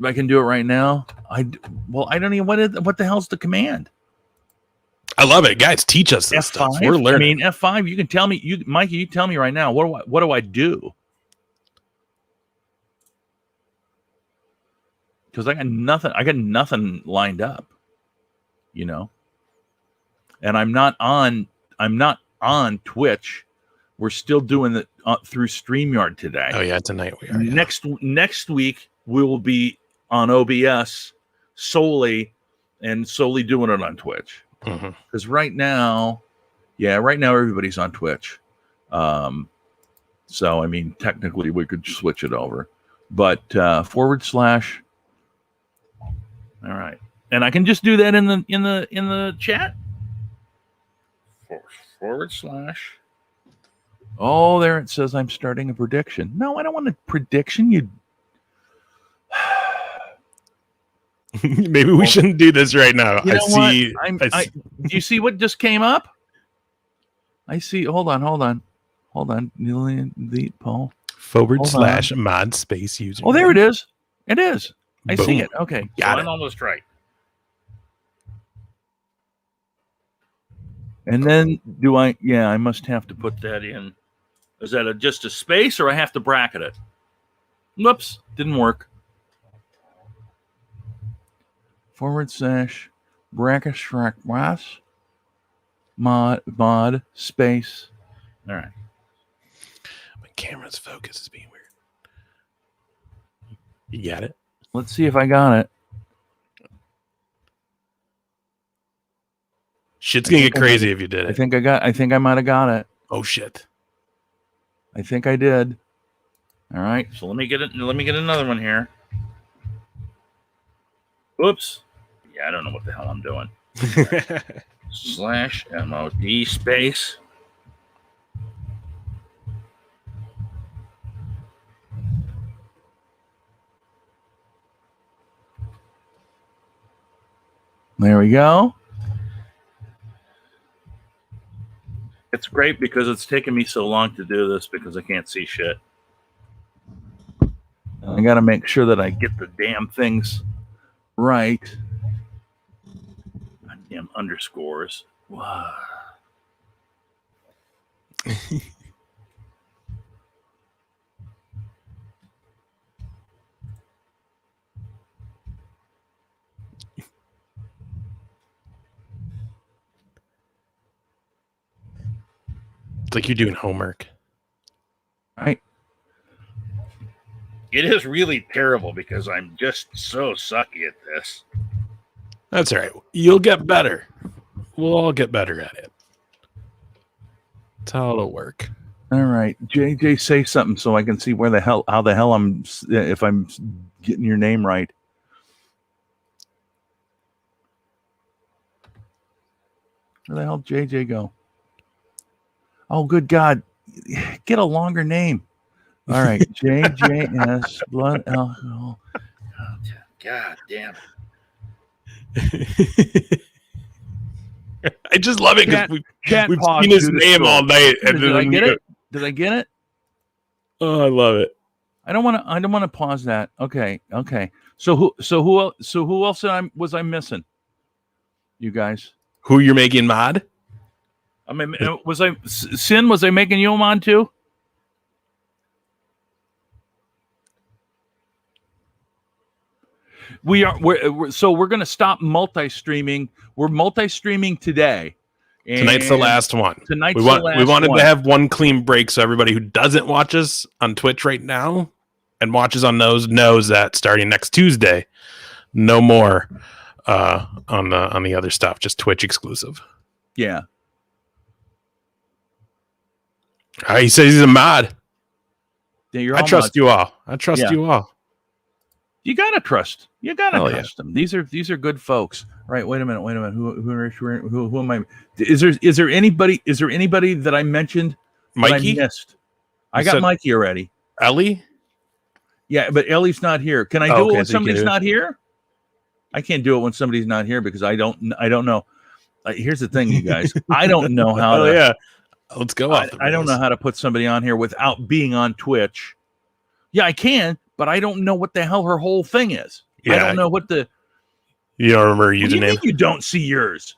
Speaker 2: I can do it right now. I don't even what the hell's the command?
Speaker 3: I love it, guys. Teach us this
Speaker 2: F5?
Speaker 3: stuff. We're learning.
Speaker 2: I mean, F5. You can tell me, Mikey. You tell me right now. What do I do? Because I got nothing. I got nothing lined up. And I'm not on Twitch. We're still doing it through StreamYard today.
Speaker 3: Oh yeah, tonight we are.
Speaker 2: Next week we will be on OBS solely doing it on Twitch. Because right now everybody's on Twitch. So I mean, technically we could switch it over, but / All right, and I can just do that in the chat. / Oh, there it says I'm starting a prediction. No, I don't want a prediction. You.
Speaker 3: Maybe we shouldn't do this right now.
Speaker 2: You know do you see what just came up? I see. Hold on. Delete poll.
Speaker 3: / mod space user.
Speaker 2: Oh, there it is. It is. I
Speaker 3: Boom.
Speaker 2: see it. Okay.
Speaker 3: Got it.
Speaker 2: I'm almost right. And then I must have to put that in. Is that just a space or I have to bracket it? Whoops. Didn't work. / bracket mod space. All right.
Speaker 3: My camera's focus is being weird. You got it?
Speaker 2: Let's see if I got it.
Speaker 3: Shit's gonna get crazy if you did it.
Speaker 2: I think I might have got it.
Speaker 3: Oh shit.
Speaker 2: I think I did. All right. So let me get it. Let me get another one here. Oops. Yeah, I don't know what the hell I'm doing. /MOD space. There we go. It's great because it's taken me so long to do this because I can't see shit. I got to make sure that I get the damn things right. Damn underscores. Wow.
Speaker 3: It's like you're doing homework.
Speaker 2: Right. It is really terrible because I'm just so sucky at this.
Speaker 3: That's all right. You'll get better. We'll all get better at it. That's how it'll work.
Speaker 2: All right. JJ, say something so I can see how the hell I'm, if I'm getting your name right. Where the hell did JJ go? Oh, good God. Get a longer name. All right. JJS blood alcohol. Oh, God damn it.
Speaker 3: I just love it because we've seen his name all night. And
Speaker 2: Did I get it? Did I get it?
Speaker 3: Oh, I love it.
Speaker 2: I don't want to pause that. Okay. So who else was I missing? You guys.
Speaker 3: Who you're making mod?
Speaker 2: I mean, was I making you a mod too? We're going to stop multi-streaming. We're multi-streaming today.
Speaker 3: Tonight's the last one.
Speaker 2: We
Speaker 3: wanted to have one clean break so everybody who doesn't watch us on Twitch right now and watches on those knows that starting next Tuesday, no more on the other stuff, just Twitch exclusive.
Speaker 2: Yeah.
Speaker 3: He says he's a mod.
Speaker 2: Yeah,
Speaker 3: I trust you all. You all.
Speaker 2: You gotta trust. You gotta trust them. These are good folks. All right. Wait a minute. Who am I? Is there anybody that I mentioned?
Speaker 3: Mikey?
Speaker 2: That I missed. I got Mikey already.
Speaker 3: Ellie?
Speaker 2: Yeah, but Ellie's not here. Can I do it when somebody's not here? I can't do it when somebody's not here because I don't know. Here's the thing, you guys. I don't know how.
Speaker 3: Let's go.
Speaker 2: I don't know how to put somebody on here without being on Twitch. Yeah, I can, but I don't know what the hell her whole thing is. Yeah. I don't know what the.
Speaker 3: You don't remember her username?
Speaker 2: You don't see yours.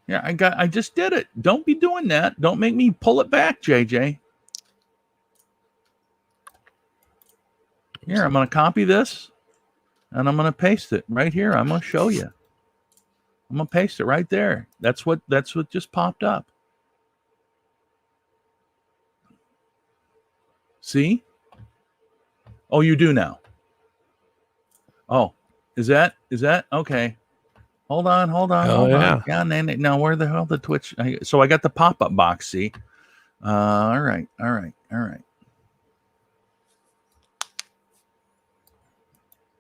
Speaker 2: Yeah, I just did it. Don't be doing that. Don't make me pull it back, JJ. Here, I'm going to copy this, and I'm going to paste it right here. I'm going to show you. I'm going to paste it right there. That's what just popped up. See? Oh, you do now. Oh, is that okay? Hold on. Yeah, now where the hell the Twitch? So I got the pop-up box. See? All right.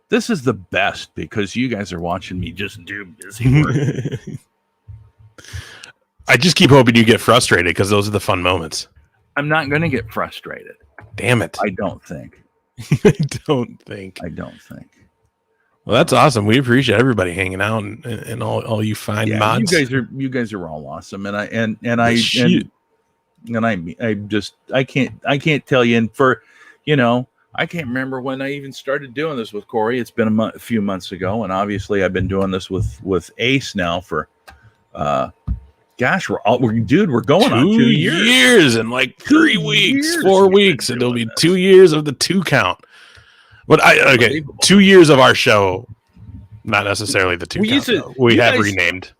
Speaker 2: This is the best because you guys are watching me just do busy work.
Speaker 3: I just keep hoping you get frustrated because those are the fun moments.
Speaker 2: I'm not going to get frustrated.
Speaker 3: Damn it.
Speaker 2: I don't think.
Speaker 3: I don't think.
Speaker 2: Well,
Speaker 3: that's awesome. We appreciate everybody hanging out and all you fine mods.
Speaker 2: You guys are all awesome, and I can't tell you. And for I can't remember when I even started doing this with Corey. It's been a few months ago, and obviously I've been doing this with Ace now for we're going on 2
Speaker 3: years and like 3 weeks, 4 weeks, and it'll be 2 years of the 2 count. But 2 years of our show, not necessarily the 2 count. We have renamed.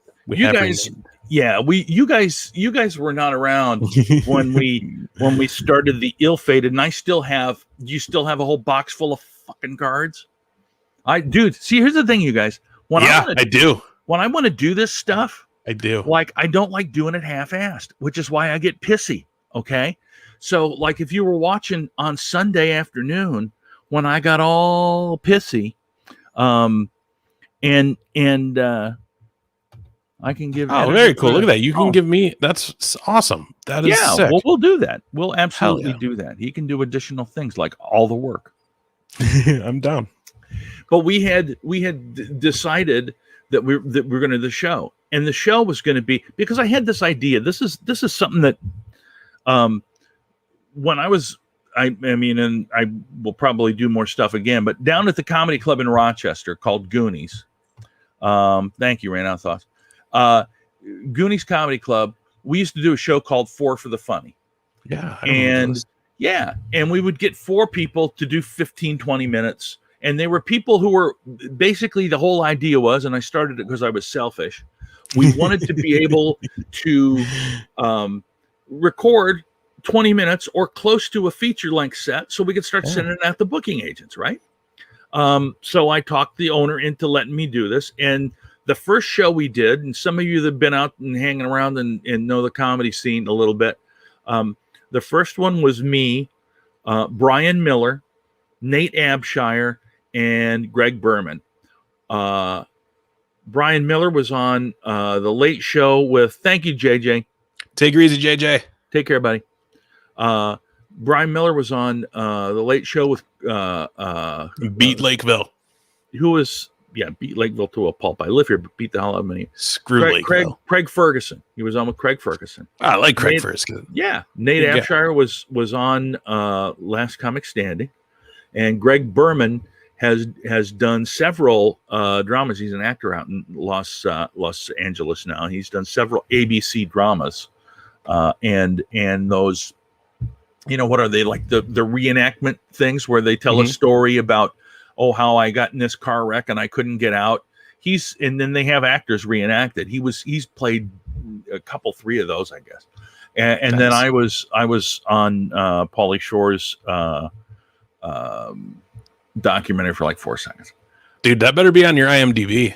Speaker 2: Yeah, you guys were not around when we started the ill-fated, and you still have a whole box full of fucking cards? Dude, see, here's the thing, you guys.
Speaker 3: I do.
Speaker 2: When I want to do this stuff,
Speaker 3: I do.
Speaker 2: Like, I don't like doing it half-assed, which is why I get pissy. Okay, so like if you were watching on Sunday afternoon when I got all pissy, and I can give.
Speaker 3: Oh, very cool! Look at that. You can give me. That's awesome. That is sick.
Speaker 2: Well, we'll do that. We'll absolutely do that. He can do additional things like all the work.
Speaker 3: I'm down.
Speaker 2: But we had decided that we're going to do the show, and the show was going to be, because I had this idea. This is something that, when I mean, and I will probably do more stuff again, but down at the comedy club in Rochester called Goonies. Thank you, ran out of thoughts. Goonies Comedy Club, we used to do a show called Four for the Funny.
Speaker 3: Yeah.
Speaker 2: And we would get 4 people to do 15, 20 minutes. And they were people who were basically, the whole idea was, and I started it because I was selfish. We wanted to be able to record 20 minutes or close to a feature length set so we could start sending it out to booking agents, right? So I talked the owner into letting me do this. And the first show we did, and some of you that have been out and hanging around and know the comedy scene a little bit, the first one was me, Brian Miller, Nate Abshire, and Greg Berman. Brian Miller was on The Late Show with, thank you, JJ.
Speaker 3: Take her easy, JJ.
Speaker 2: Take care, buddy. Brian Miller was on The Late Show with
Speaker 3: Beat Lakeville.
Speaker 2: Who was, beat Lakeville to a pulp. I live here, but beat the hell out of me.
Speaker 3: Screw Lakeville.
Speaker 2: Craig Ferguson. He was on with Craig Ferguson.
Speaker 3: I like Craig Ferguson.
Speaker 2: Yeah. Nate Abshire was on Last Comic Standing. And Greg Berman has done several dramas. He's an actor out in Los Angeles now. He's done several ABC dramas. And those, what are they, like the reenactment things where they tell a story about, how I got in this car wreck and I couldn't get out. And then they have actors reenact it. He's played a couple, 3 of those, I guess. And then I was on Pauly Shore's documentary for like 4 seconds.
Speaker 3: Dude, that better be on your IMDb.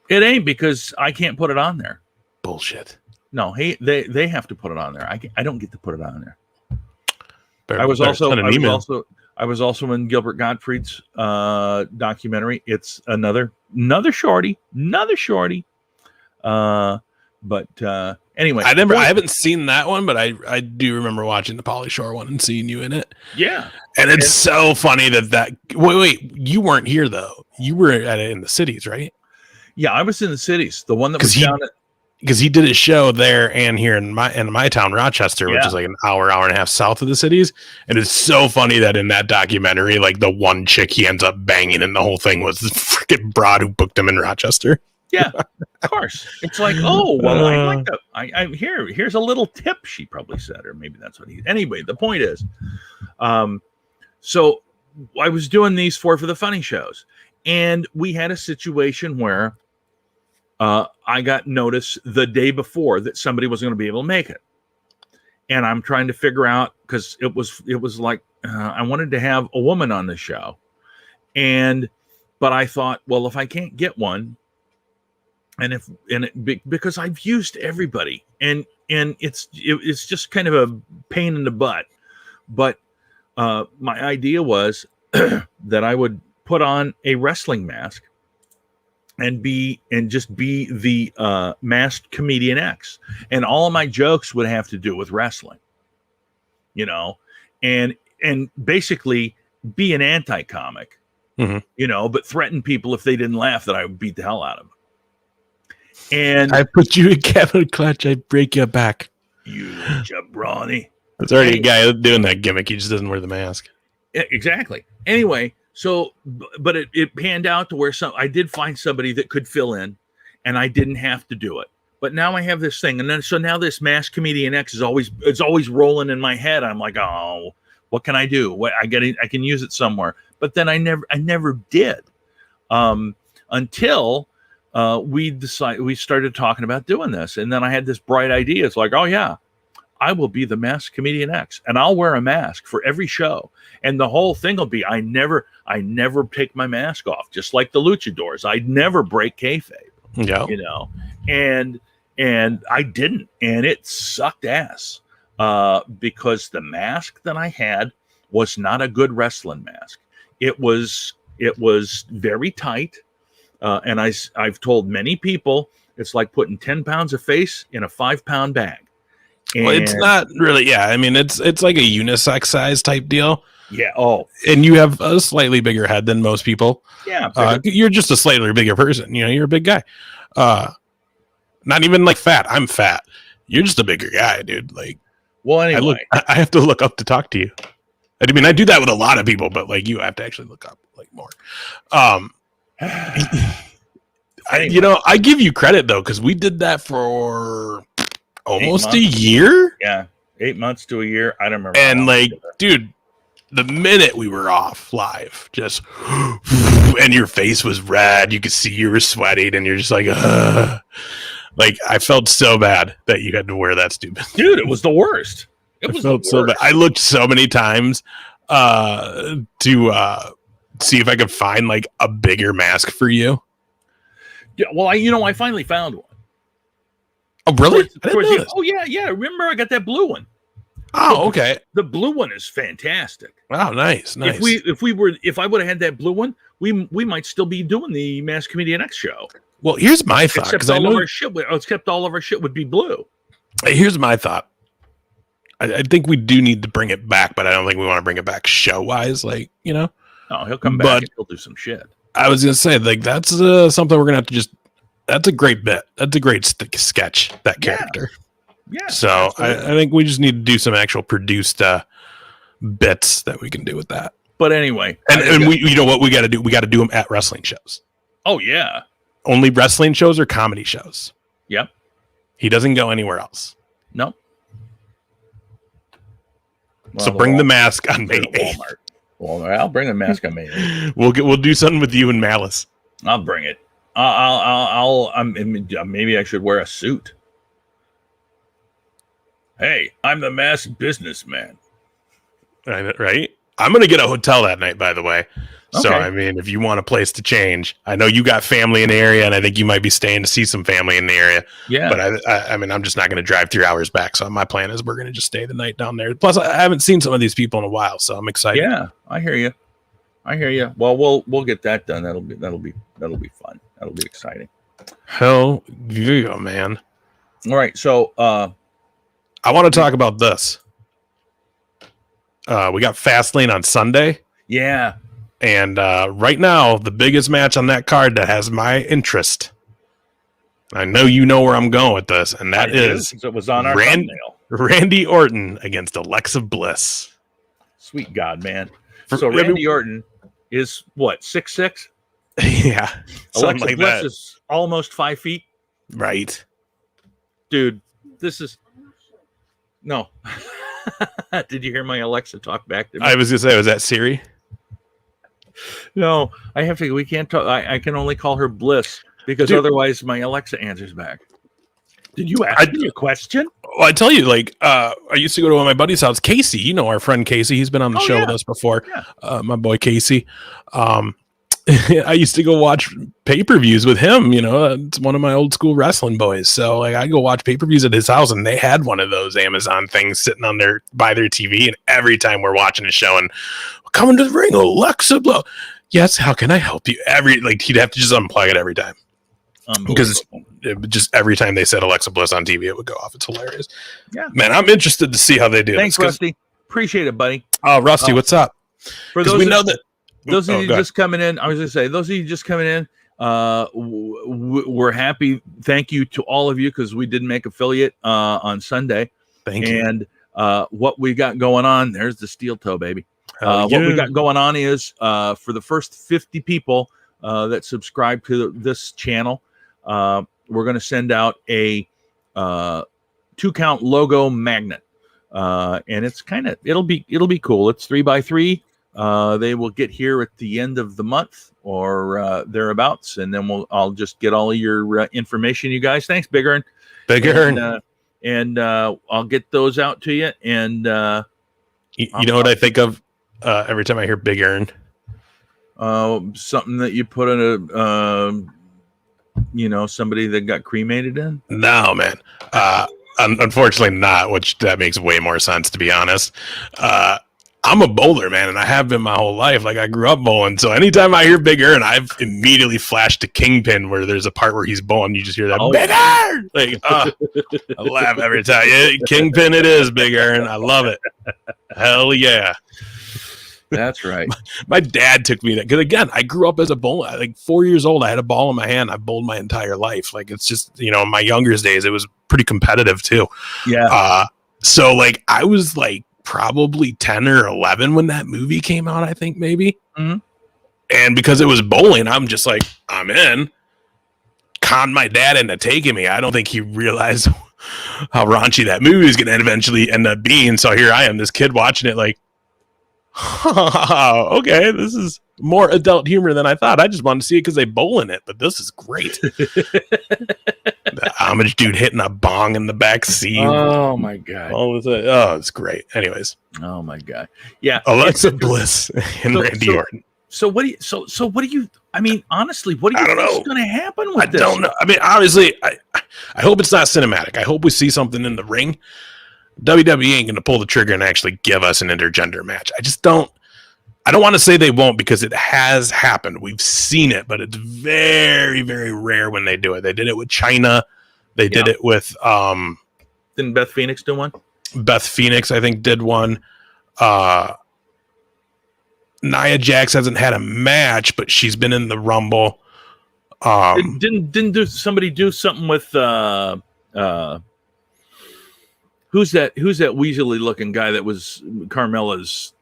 Speaker 2: It ain't, because I can't put it on there.
Speaker 3: Bullshit.
Speaker 2: No, they have to put it on there. I don't get to put it on there. I was also in Gilbert Gottfried's documentary. It's another shorty. But anyway,
Speaker 3: I haven't seen that one, but I do remember watching the Pauly Shore one and seeing you in it.
Speaker 2: Yeah,
Speaker 3: and it's so funny that wait, you weren't here though. You were at it in the cities, right?
Speaker 2: Yeah, I was in the cities. The one that was down at,
Speaker 3: because he did a show there and here in my town, Rochester, which is like an hour and a half south of the cities. And it's so funny that in that documentary, like the one chick he ends up banging and the whole thing was the freaking broad who booked him in Rochester.
Speaker 2: Yeah, of course. It's like, I like that. Here's a little tip, she probably said, or maybe that's what anyway, the point is, so I was doing these 4 for the Funny shows, and we had a situation where I got notice the day before that somebody was going to be able to make it. And I'm trying to figure out, because it was like, I wanted to have a woman on the show. But I thought, well, if I can't get one, because I've used everybody and it's just kind of a pain in the butt. But my idea was that I would put on a wrestling mask and just be the masked comedian X, and all of my jokes would have to do with wrestling, and basically be an anti-comic, but threaten people if they didn't laugh that I would beat the hell out of them. And
Speaker 3: I put you in capital clutch, I break your back.
Speaker 2: You jabroni.
Speaker 3: There's already a guy doing that gimmick. He just doesn't wear the mask.
Speaker 2: Exactly. Anyway. So, but it panned out to where I did find somebody that could fill in, and I didn't have to do it. But now I have this thing, and then so now this masked comedian X is always rolling in my head. I'm like, oh, what can I do? I can use it somewhere. But then I never did, until we started talking about doing this. And then I had this bright idea. It's like, oh yeah, I will be the Masked Comedian X, and I'll wear a mask for every show. And the whole thing will be, I never take my mask off, just like the luchadors. I never break kayfabe, you know, and I didn't, and it sucked ass, because the mask that I had was not a good wrestling mask. It was very tight. And I've told many people, it's like putting 10 pounds of face in a 5-pound bag.
Speaker 3: Well, it's not really. Yeah, I mean, it's like a unisex size type deal.
Speaker 2: Yeah. Oh,
Speaker 3: and you have a slightly bigger head than most people.
Speaker 2: Yeah.
Speaker 3: You're just a slightly bigger person. You know, you're a big guy. Not even like fat. I'm fat. You're just a bigger guy, dude. Like,
Speaker 2: well, anyway,
Speaker 3: I have to look up to talk to you. I mean, I do that with a lot of people, but like you have to actually look up like more. You know, I give you credit though, because we did that for almost a year.
Speaker 2: Yeah, 8 months to a year. I don't remember.
Speaker 3: And like, dude, the minute we were off live, just and your face was red, you could see you were sweating, and you're just like, like I felt so bad that you had to wear that stupid.
Speaker 2: Dude, it was the worst. It felt
Speaker 3: so bad. I looked so many times to see if I could find like a bigger mask for you.
Speaker 2: Yeah, well, I finally found one.
Speaker 3: Oh, really?
Speaker 2: Oh, yeah. Remember, I got that blue one.
Speaker 3: Oh, okay.
Speaker 2: The blue one is fantastic.
Speaker 3: Oh, nice.
Speaker 2: If I would have had that blue one, we might still be doing the Masked Comedian X show.
Speaker 3: Well, here's my thought.
Speaker 2: Except all of our shit would be blue.
Speaker 3: Here's my thought. I think we do need to bring it back, but I don't think we want to bring it back show-wise. Like, you know.
Speaker 2: Oh, he'll come back and he'll do some shit.
Speaker 3: I was gonna say, like, that's something we're gonna have to just. That's a great bit. That's a great sketch. That character.
Speaker 2: Yeah.
Speaker 3: So I think we just need to do some actual produced bits that we can do with that.
Speaker 2: But anyway,
Speaker 3: and we, you know what we got to do? We got to do them at wrestling shows.
Speaker 2: Oh yeah.
Speaker 3: Only wrestling shows or comedy shows.
Speaker 2: Yep.
Speaker 3: He doesn't go anywhere else.
Speaker 2: No.
Speaker 3: Well, so bring the mask on May 8th.
Speaker 2: Walmart. I'll bring the mask on May 8th.
Speaker 3: We'll do something with you and Malice.
Speaker 2: I'll bring it. Maybe I should wear a suit. Hey, I'm the masked businessman.
Speaker 3: Right? I'm going to get a hotel that night, by the way. Okay. So, I mean, if you want a place to change, I know you got family in the area, and I think you might be staying to see some family in the area.
Speaker 2: Yeah.
Speaker 3: But, I mean, I'm just not going to drive 3 hours back. So, my plan is we're going to just stay the night down there. Plus, I haven't seen some of these people in a while, so I'm excited.
Speaker 2: Yeah, I hear you. Well, we'll get that done. That'll be fun. That'll be exciting.
Speaker 3: Hell yeah, man.
Speaker 2: All right, so
Speaker 3: I want to talk about this. We got Fastlane on Sunday.
Speaker 2: Yeah.
Speaker 3: And right now, the biggest match on that card that has my interest. I know you know where I'm going with this, and that is
Speaker 2: it was on our thumbnail.
Speaker 3: Randy Orton against Alexa Bliss.
Speaker 2: Sweet God, man. So Randy Orton is what, 6'6"?
Speaker 3: Yeah.
Speaker 2: Alexa
Speaker 3: like
Speaker 2: Bliss
Speaker 3: that.
Speaker 2: is almost 5 feet.
Speaker 3: Right.
Speaker 2: Dude, this is no. Did you hear my Alexa talk back to me?
Speaker 3: I was gonna say, was that Siri?
Speaker 2: No, we can't talk. I can only call her Bliss because otherwise my Alexa answers back. Did you ask me a question?
Speaker 3: Well, I tell you, like, I used to go to my buddy's house, Casey. You know our friend Casey. He's been on the show with us before. Yeah. My boy Casey. I used to go watch pay-per-views with him. You know, it's one of my old school wrestling boys. So, like, I go watch pay-per-views at his house, and they had one of those Amazon things sitting on by their TV. And every time we're watching a show, and coming to the ring, Alexa Blow. Yes, how can I help you? He'd have to just unplug it every time. Because just every time they said Alexa Bliss on TV, it would go off. It's hilarious.
Speaker 2: Yeah,
Speaker 3: man, I'm interested to see how they do.
Speaker 2: Thanks, Rusty. Appreciate it, buddy.
Speaker 3: Rusty, what's up?
Speaker 2: For those
Speaker 3: we know that
Speaker 2: those of you just coming in, I was going to say, those of you just coming in, we're happy. Thank you to all of you because we did make affiliate on Sunday.
Speaker 3: Thank you.
Speaker 2: And what we got going on, there's the steel toe, baby. What we got going on is for the first 50 people that subscribe to this channel, we're going to send out a 2-count logo magnet, and it's it'll be cool. It's 3x3. They will get here at the end of the month, or thereabouts, and then I'll just get all of your information, you guys. Thanks, Big Earn. And I'll get those out to you. And
Speaker 3: you know what I think of every time I hear Big Earn?
Speaker 2: Something that you put in a somebody that got cremated in.
Speaker 3: No, man. Unfortunately not, which that makes way more sense, to be honest. I'm a bowler, man, and I have been my whole life. Like, I grew up bowling, so anytime I hear Big Earn, I've immediately flashed to Kingpin, where there's a part where he's bowling, you just hear that Big Earn! Like, I laugh every time. Yeah, Kingpin it is, Big Earn. I love it. Hell yeah.
Speaker 2: That's right.
Speaker 3: My dad took me there, because again, I grew up as a bowler. Like 4 years old, I had a ball in my hand. I bowled my entire life. Like, it's just, in my younger days, it was pretty competitive too.
Speaker 2: Yeah.
Speaker 3: So like, I was like probably 10 or 11 when that movie came out, I think maybe.
Speaker 2: Mm-hmm.
Speaker 3: And because it was bowling, I'm just like, I'm in. Conned my dad into taking me. I don't think he realized how raunchy that movie is going to eventually end up being. So here I am, this kid watching it like, okay, this is more adult humor than I thought. I just wanted to see it because they bowl in it, but this is great. The Amish dude hitting a bong in the back seat.
Speaker 2: Oh my god!
Speaker 3: Oh, it's great. Anyways,
Speaker 2: oh my god, yeah,
Speaker 3: Alexa Bliss and Randy Orton.
Speaker 2: So what do you? So what do you? I mean, honestly, what do you think is going to happen with this?
Speaker 3: I don't know. I mean, obviously, I hope it's not cinematic. I hope we see something in the ring. WWE ain't going to pull the trigger and actually give us an intergender match. I don't want to say they won't, because it has happened. We've seen it, but it's very, very rare when they do it. They did it with China. They did it with
Speaker 2: Didn't Beth Phoenix do one?
Speaker 3: Beth Phoenix, I think, did one. Nia Jax hasn't had a match, but she's been in the Rumble.
Speaker 2: Didn't somebody do something with who's that weaselly looking guy that was Carmella's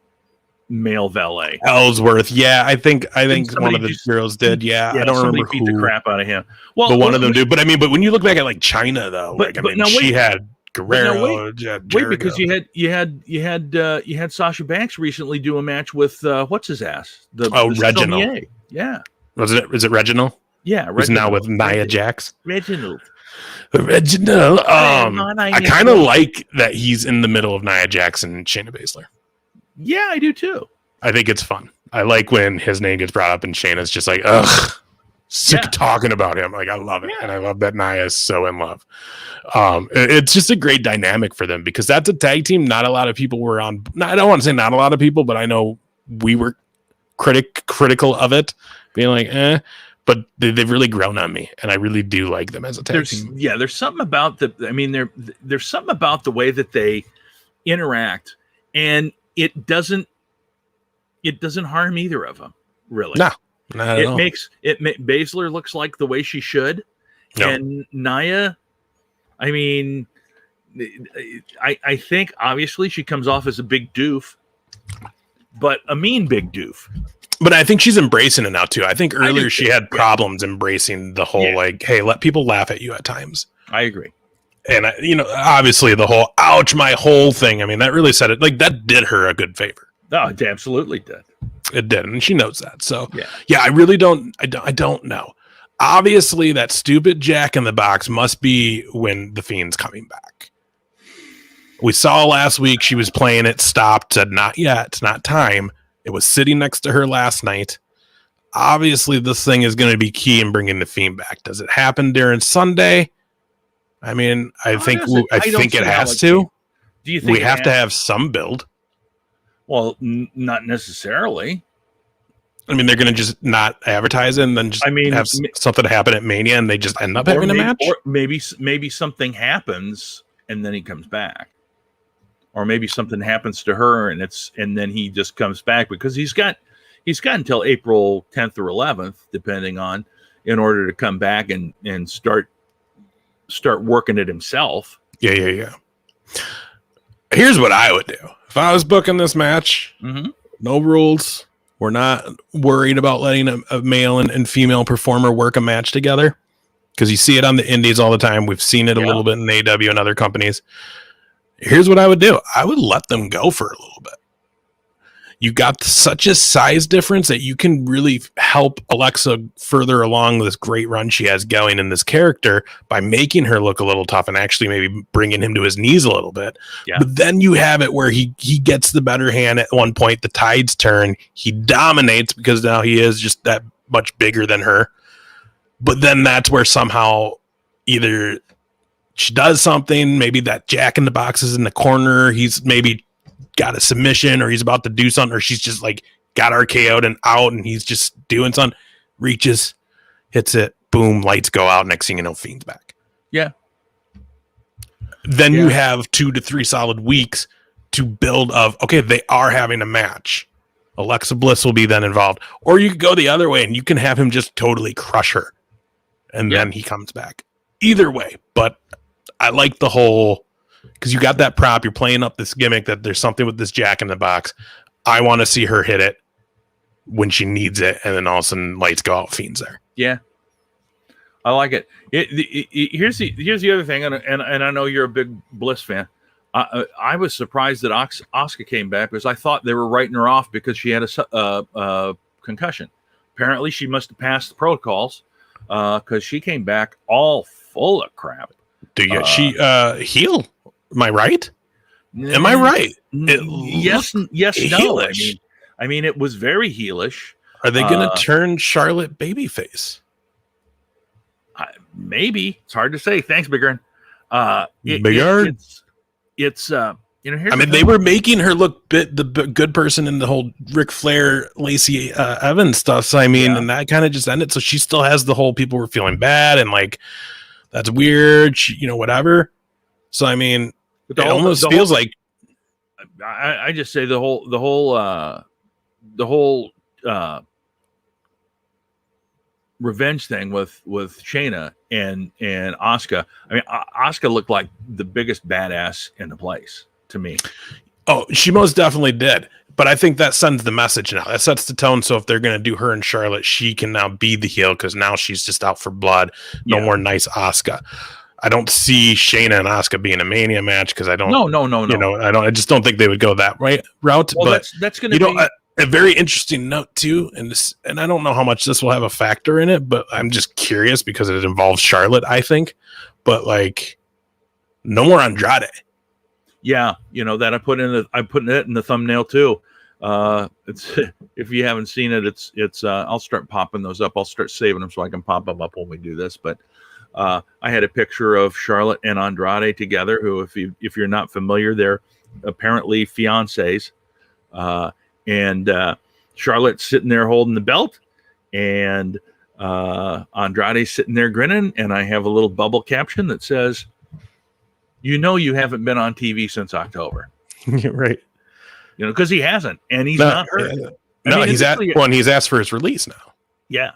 Speaker 2: male valet?
Speaker 3: Ellsworth. Yeah, I think one of the girls did. Yeah, I don't remember
Speaker 2: who beat the crap out of him. Well,
Speaker 3: but one of them did. But I mean, when you look back at like China, though, she had Guerrero.
Speaker 2: Wait, because you had Sasha Banks recently do a match with what's his ass?
Speaker 3: Reginald.
Speaker 2: Sommelier. Yeah.
Speaker 3: Is it Reginald?
Speaker 2: Yeah, Reginald.
Speaker 3: Who's now with Nia Jax.
Speaker 2: Reginald.
Speaker 3: I kind of like that he's in the middle of Nia Jax and Shayna Baszler.
Speaker 2: Yeah, I do too.
Speaker 3: I think it's fun. I like when his name gets brought up and Shayna's just like, ugh, sick of talking about him. Like, I love it. Yeah. And I love that Nia is so in love. It's just a great dynamic for them, because that's a tag team not a lot of people were on. I don't want to say not a lot of people, but I know we were critical of it, being like, but they've really grown on me, and I really do like them as a tag team.
Speaker 2: Yeah, there's something about there's something about the way that they interact, and it doesn't harm either of them, really.
Speaker 3: No, not at all.
Speaker 2: Baszler looks like the way she should, and Nia, I mean, I think obviously she comes off as a big doof, but a mean big doof.
Speaker 3: But I think she's embracing it now too. I think earlier she had problems embracing the whole like, hey, let people laugh at you at times.
Speaker 2: I agree.
Speaker 3: And obviously the whole ouch, my whole thing. I mean, that really said it. Like, that did her a good favor.
Speaker 2: No, it absolutely did.
Speaker 3: It did, and she knows that. So yeah, I really don't. I don't know. Obviously, that stupid Jack in the Box must be when the Fiend's coming back. We saw last week she was playing it, stopped, said not yet, not time. It was sitting next to her last night. Obviously, this thing is going to be key in bringing the Fiend back. Does it happen during Sunday? I mean, I think it has to.
Speaker 2: Do you think
Speaker 3: we have to have some build?
Speaker 2: Well, not necessarily.
Speaker 3: I mean, they're going to just not advertise it and then just have something happen at Mania, and they just end up having a match?
Speaker 2: Or maybe something happens and then he comes back. Or maybe something happens to her and then he just comes back, because he's got until April 10th or 11th, depending on, in order to come back and start working it himself.
Speaker 3: Yeah. Here's what I would do. If I was booking this match, no rules. We're not worried about letting a male and female performer work a match together, because you see it on the indies all the time. We've seen it a little bit in AEW and other companies. Here's what I would do. I would let them go for a little bit. you got such a size difference that you can really help Alexa further along this great run she has going in this character by making her look a little tough and actually maybe bringing him to his knees a little bit. Yeah. But then you have it where he gets the better hand at one point, the tides turn, he dominates because now he is just that much bigger than her. But then that's where somehow either she does something, maybe that Jack in the Box is in the corner, he's maybe got a submission or he's about to do something, or she's just like got RKO'd and out and he's just doing something, reaches, hits it, boom, lights go out, next thing you know, Fiend's back.
Speaker 2: Yeah.
Speaker 3: Then you have 2 to 3 solid weeks to build of, okay, they are having a match. Alexa Bliss will be then involved. Or you could go the other way and you can have him just totally crush her. And then he comes back. Either way. But I like the whole, because you got that prop, you're playing up this gimmick that there's something with this Jack in the Box. I want to see her hit it when she needs it, and then all of a sudden lights go out, Fiend's there.
Speaker 2: Yeah, I like it. Here's the other thing, and I know you're a big Bliss fan. I was surprised that Asuka came back because I thought they were writing her off because she had a concussion. Apparently, she must have passed the protocols because she came back all full of crap.
Speaker 3: She heel? Am I right? Am I right?
Speaker 2: Yes, no. Heelish. I mean, it was very heelish.
Speaker 3: Are they going to turn Charlotte babyface?
Speaker 2: Maybe. It's hard to say. Thanks, Bigger. It's here's
Speaker 3: they were making her look the good person in the whole Ric Flair, Lacey Evans stuff. So and that kind of just ended. So she still has the whole people were feeling bad and like that's weird. Whatever. So it almost feels like
Speaker 2: I just say the whole revenge thing with Shayna and Asuka. Asuka looked like the biggest badass in the place to me.
Speaker 3: Oh, she most definitely did. But I think that sends the message now. That sets the tone. So if they're going to do her and Charlotte, she can now be the heel because now she's just out for blood. No more nice Asuka. I don't see Shayna and Asuka being a Mania match because I don't. No. I just don't think they would go that route.
Speaker 2: Well, but that's going to be
Speaker 3: a very interesting note too. And I don't know how much this will have a factor in it, but I'm just curious because it involves Charlotte, I think. But no more Andrade.
Speaker 2: Yeah, that I put it in the thumbnail too. It's if you haven't seen it, it's I'll start popping those up. I'll start saving them so I can pop them up when we do this. But I had a picture of Charlotte and Andrade together, who, if you're not familiar, they're apparently fiancés. And Charlotte's sitting there holding the belt, and Andrade's sitting there grinning. And I have a little bubble caption that says, "You haven't been on TV since October."
Speaker 3: Right.
Speaker 2: Because he hasn't, and he's not hurt.
Speaker 3: He's asked for his release now.
Speaker 2: Yeah.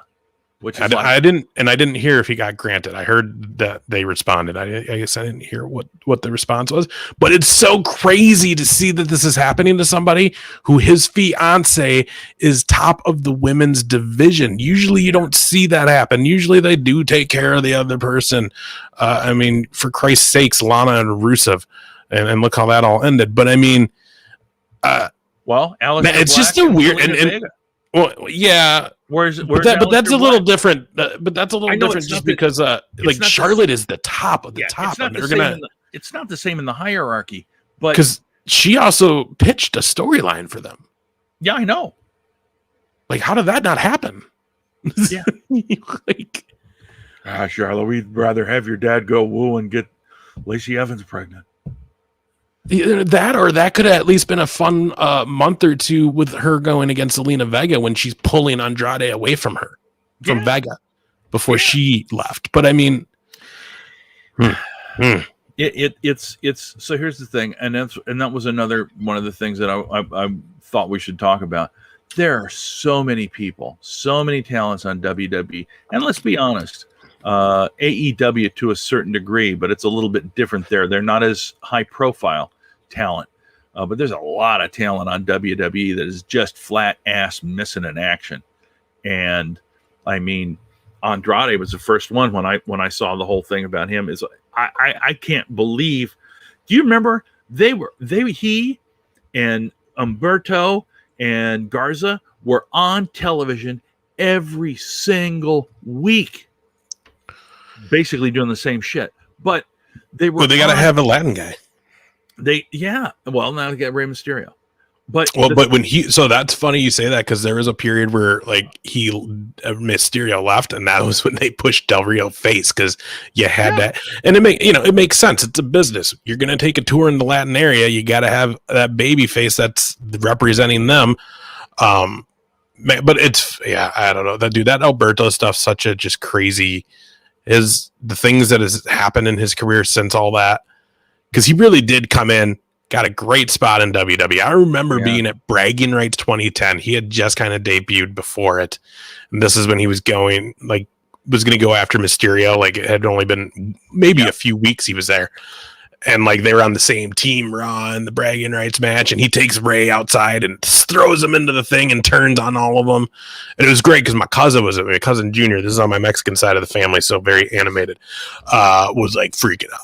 Speaker 2: Which
Speaker 3: I didn't hear if he got granted. I heard that they responded. I guess I didn't hear what the response was. But it's so crazy to see that this is happening to somebody who his fiance is top of the women's division. Usually you don't see that happen. Usually they do take care of the other person. For Christ's sakes, Lana and Rusev, and look how that all ended. But Alice,
Speaker 2: Black
Speaker 3: just a weird and well, yeah. But that's a little different. But that's a little different just because Charlotte is the top of the top.
Speaker 2: It's not the same in the hierarchy, but
Speaker 3: because she also pitched a storyline for them.
Speaker 2: Yeah, I know.
Speaker 3: How did that not happen?
Speaker 2: Yeah. Charlotte, we'd rather have your dad go woo and get Lacey Evans pregnant.
Speaker 3: Either that, or that could have at least been a fun month or two with her going against Zelina Vega when she's pulling Andrade away from her, from Vega, before she left. But
Speaker 2: it's so here's the thing, and that was another one of the things that I thought we should talk about. There are so many people, so many talents on WWE, and let's be honest. AEW to a certain degree, but it's a little bit different there. They're not as high profile talent, but there's a lot of talent on WWE that is just flat ass missing in action. And Andrade was the first one when I saw the whole thing about him. Is I can't believe. Do you remember he and Humberto and Garza were on television every single week, basically doing the same shit. But they were.
Speaker 3: Well, they got to have a Latin guy.
Speaker 2: Well, now they got Rey Mysterio. But
Speaker 3: when so that's funny you say that, because there was a period where like Mysterio left, and that was when they pushed Del Rio face, because you had that, and it makes sense. It's a business. You're gonna take a tour in the Latin area, you got to have that baby face that's representing them. But it's I don't know, that Alberto stuff, such a just crazy. Is the things that has happened in his career since all that, because he really did come in. Got a great spot in WWE. I remember being at Bragging Rights 2010. He had just kind of debuted before it. And this is when he was going to go after Mysterio. Like, it had only been maybe a few weeks he was there. And like, they were on the same team, Raw, in the Bragging Rights match. And he takes Ray outside and throws him into the thing and turns on all of them. And it was great because my cousin Junior, this is on my Mexican side of the family, so very animated, was like freaking out.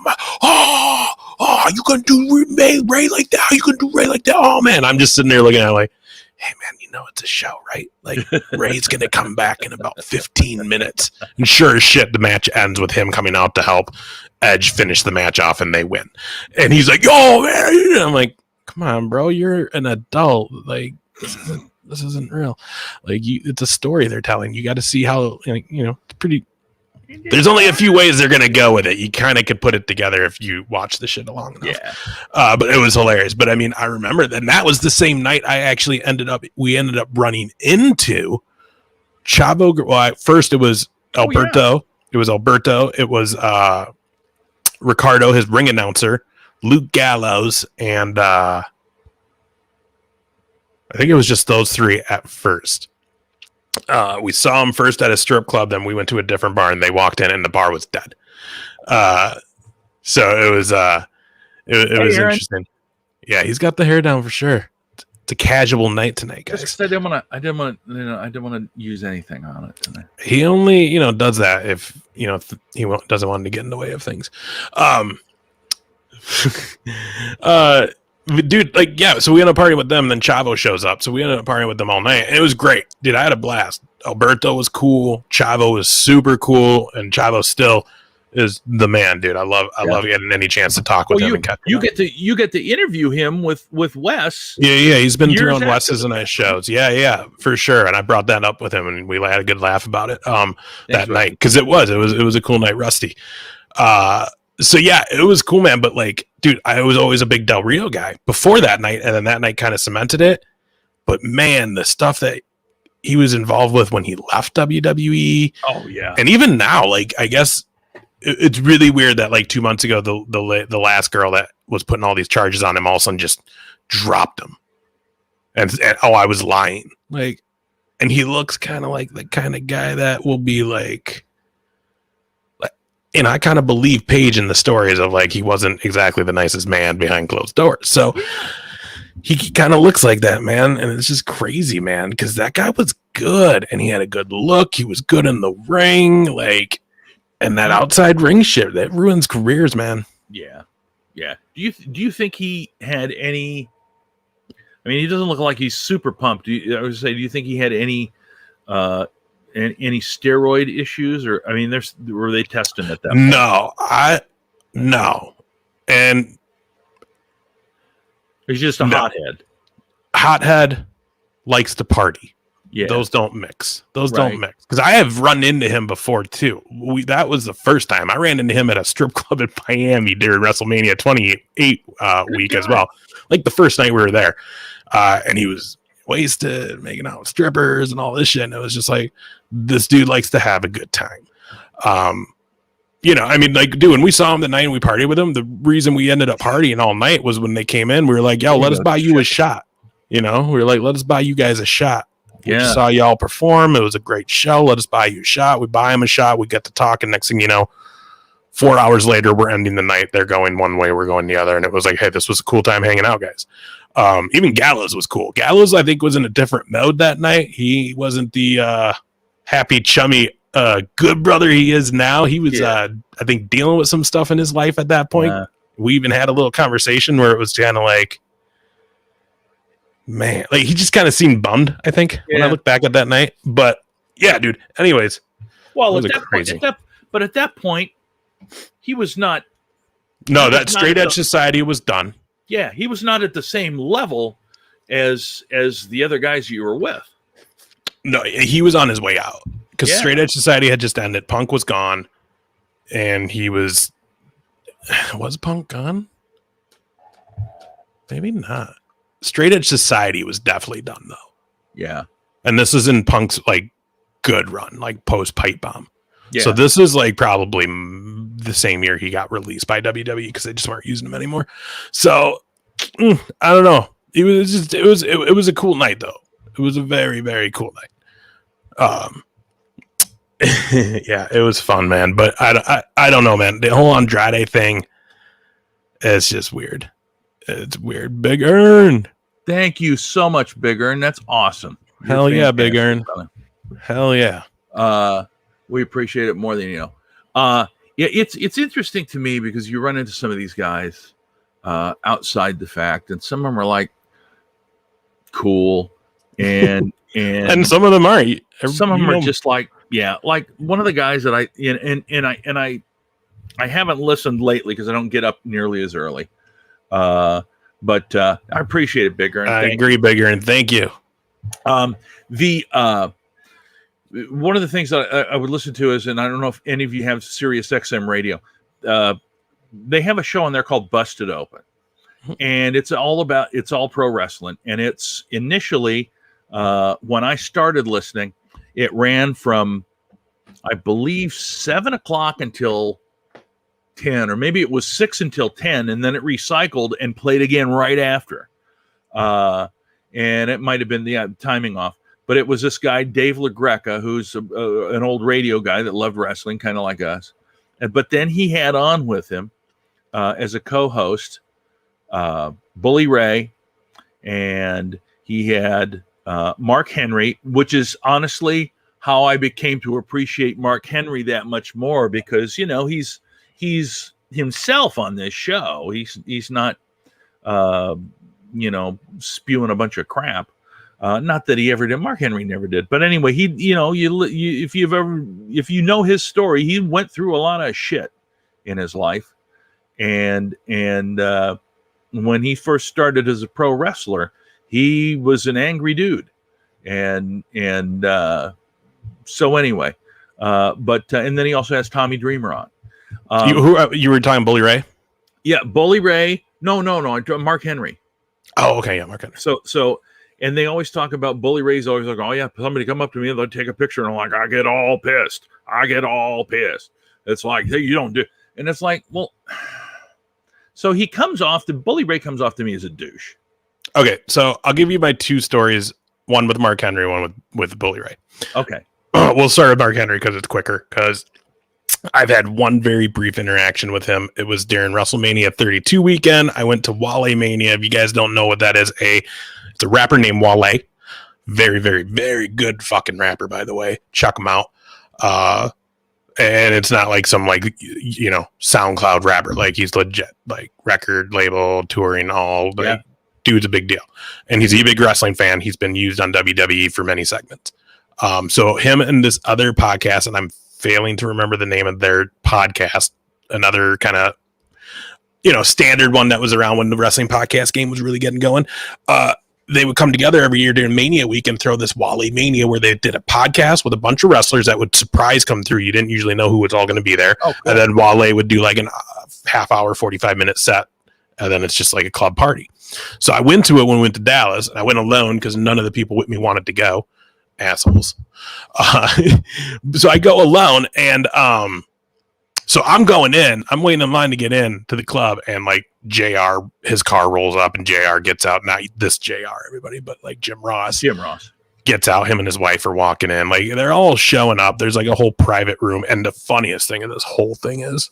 Speaker 3: Like, you gonna do Ray like that? You gonna do Ray like that? Oh man, I'm just sitting there looking at it like, hey man, it's a show, right? Like, Ray's gonna come back in about 15 minutes. And sure as shit, the match ends with him coming out to help Edge finish the match off, and they win. And he's like, "Yo, man!" And I'm like, "Come on, bro, you're an adult. Like, this isn't real. Like, it's a story they're telling. You got to see how, it's pretty." There's only a few ways they're gonna go with it. You kind of could put it together if you watch the shit long enough. Yeah. But it was hilarious. But I mean, I remember that was the same night I actually ended up running into Chavo. Well, first it was Alberto. Yeah. It was Alberto. It was Ricardo, his ring announcer, Luke Gallows, and I think it was just those three at first. We saw him first at a strip club, then we went to a different bar, and they walked in, and the bar was dead. So it was it was interesting. Yeah, he's got the hair down for sure. It's a casual night tonight, guys.
Speaker 2: I didn't want to use anything on it tonight.
Speaker 3: He only, does that if he doesn't want to get in the way of things. Dude, so we ended up partying with them, and then Chavo shows up, so we ended up partying with them all night, and it was great. Dude, I had a blast. Alberto was cool, Chavo was super cool, and Chavo still is the man, dude. I love getting any chance to talk with him.
Speaker 2: You get to interview him with Wes.
Speaker 3: Yeah, he's been through on Wes's and I shows. Yeah, for sure. And I brought that up with him, and we had a good laugh about it that night, because it was a cool night, Rusty. So yeah, it was cool, man. But dude, I was always a big Del Rio guy before that night, and then that night kind of cemented it. But man, the stuff that he was involved with when he left WWE.
Speaker 2: Oh yeah,
Speaker 3: and even now, I guess. It's really weird that 2 months ago, the last girl that was putting all these charges on him all of a sudden just dropped him. And I was lying. And he looks kind of like the kind of guy that will be and I kind of believe Paige in the stories of he wasn't exactly the nicest man behind closed doors. So he kind of looks like that, man. And it's just crazy, man, because that guy was good and he had a good look. He was good in the ring. And that outside ring shit, that ruins careers, man.
Speaker 2: Yeah. Do you think he had any? I mean, he doesn't look like he's super pumped. Do you think he had any steroid issues, or were they testing at that point?
Speaker 3: No, and
Speaker 2: he's just a hothead.
Speaker 3: Hothead likes to party.
Speaker 2: Yeah,
Speaker 3: those don't mix. Don't mix. Because I have run into him before too. That was the first time I ran into him at a strip club in Miami during WrestleMania 28 week as well. The first night we were there, and he was wasted, making out with strippers and all this shit. And it was just this dude likes to have a good time. Dude, when we saw him the night and we partied with him, the reason we ended up partying all night was when they came in, we were like, yo, let us buy you a shot. We were like, let us buy you guys a shot. We saw y'all perform. It was a great show. Let us buy you a shot. We buy him a shot. We get to talk. And next thing you know, 4 hours later, we're ending the night. They're going one way. We're going the other. And it was hey, this was a cool time hanging out, guys. Even Gallows was cool. Gallows, I think, was in a different mode that night. He wasn't the happy, chummy, good brother he is now. He was, I think, dealing with some stuff in his life at that point. We even had a little conversation where it was kind of man, like he just kind of seemed bummed, I think, when I look back at that night. But yeah, dude. Anyways,
Speaker 2: well, at that point, he was not.
Speaker 3: No, that Straight Edge Society was done.
Speaker 2: Yeah, he was not at the same level as the other guys you were with.
Speaker 3: No, he was on his way out because Straight Edge Society had just ended. Punk was gone, and he was. Was Punk gone? Maybe not. Straight Edge Society was definitely done though.
Speaker 2: Yeah.
Speaker 3: And this is in Punk's like good run, like post Pipe Bomb.
Speaker 2: Yeah.
Speaker 3: So this is like probably the same year he got released by WWE because they just weren't using him anymore. So I don't know. It was a cool night though. It was a very, very cool night. Yeah, it was fun, man. But I don't know, man. The whole Andrade thing is just weird. It's weird. Big Earn.
Speaker 2: Thank you so much, Big Earn. That's awesome.
Speaker 3: Hell yeah, Big Earn. Hell yeah.
Speaker 2: We appreciate it more than you know. Yeah, it's interesting to me because you run into some of these guys outside the fact, and some of them are like cool, and
Speaker 3: and some of them are.
Speaker 2: Some of them are just like like one of the guys that I haven't listened lately because I don't get up nearly as early. But I appreciate it, Bigger.
Speaker 3: I agree, Bigger, and thank you.
Speaker 2: One of the things that I would listen to is, and I don't know if any of you have Sirius XM radio. They have a show on there called Busted Open, and it's all pro wrestling. And it's initially when I started listening, it ran from I believe 7 o'clock until 10, or maybe it was 6 until 10, and then it recycled and played again right after. And it might have been the timing off, but it was this guy, Dave LaGreca, who's an old radio guy that loved wrestling, kind of like us. But then he had on with him as a co-host, Bully Ray, and he had Mark Henry, which is honestly how I became to appreciate Mark Henry that much more, because, you know, he's himself on this show. He's not, spewing a bunch of crap. Not that he ever did. Mark Henry never did. But anyway, if you know his story, he went through a lot of shit in his life. And when he first started as a pro wrestler, he was an angry dude. So anyway, and then he also has Tommy Dreamer on.
Speaker 3: You were talking Bully Ray?
Speaker 2: Yeah, Bully Ray. No, Mark Henry.
Speaker 3: Oh, okay, yeah, Mark Henry.
Speaker 2: So, and they always talk about Bully Ray's always like, oh yeah, somebody come up to me and they'll take a picture, and I'm like, I get all pissed. It's like, hey, you don't do, and it's like, well, so Bully Ray comes off to me as a douche.
Speaker 3: Okay, so I'll give you my two stories: one with Mark Henry, one with Bully Ray.
Speaker 2: Okay,
Speaker 3: we'll start with Mark Henry because it's quicker. Because I've had one very brief interaction with him. It was during WrestleMania 32 weekend. I went to Wale Mania. If you guys don't know what that is, it's a rapper named Wale. Very, very, very good fucking rapper, by the way. Check him out. And it's not like some SoundCloud rapper. Like, he's legit, like record label, touring, all. Like, dude's a big deal. And he's a big wrestling fan. He's been used on WWE for many segments. So him and this other podcast, and I'm failing to remember the name of their podcast, another kind of, standard one that was around when the wrestling podcast game was really getting going. They would come together every year during Mania week and throw this Wale Mania, where they did a podcast with a bunch of wrestlers that would surprise come through. You didn't usually know who was all going to be there. Oh, cool. And then Wale would do like an half hour, 45-minute set. And then it's just like a club party. So I went to it when we went to Dallas, and I went alone because none of the people with me wanted to go. Assholes. So I go alone, and so I'm going in. I'm waiting in line to get in to the club, and like JR, his car rolls up, and JR gets out. Not this JR, everybody, but like Jim Ross gets out. Him and his wife are walking in. Like, they're all showing up. There's like a whole private room, and the funniest thing of this whole thing is,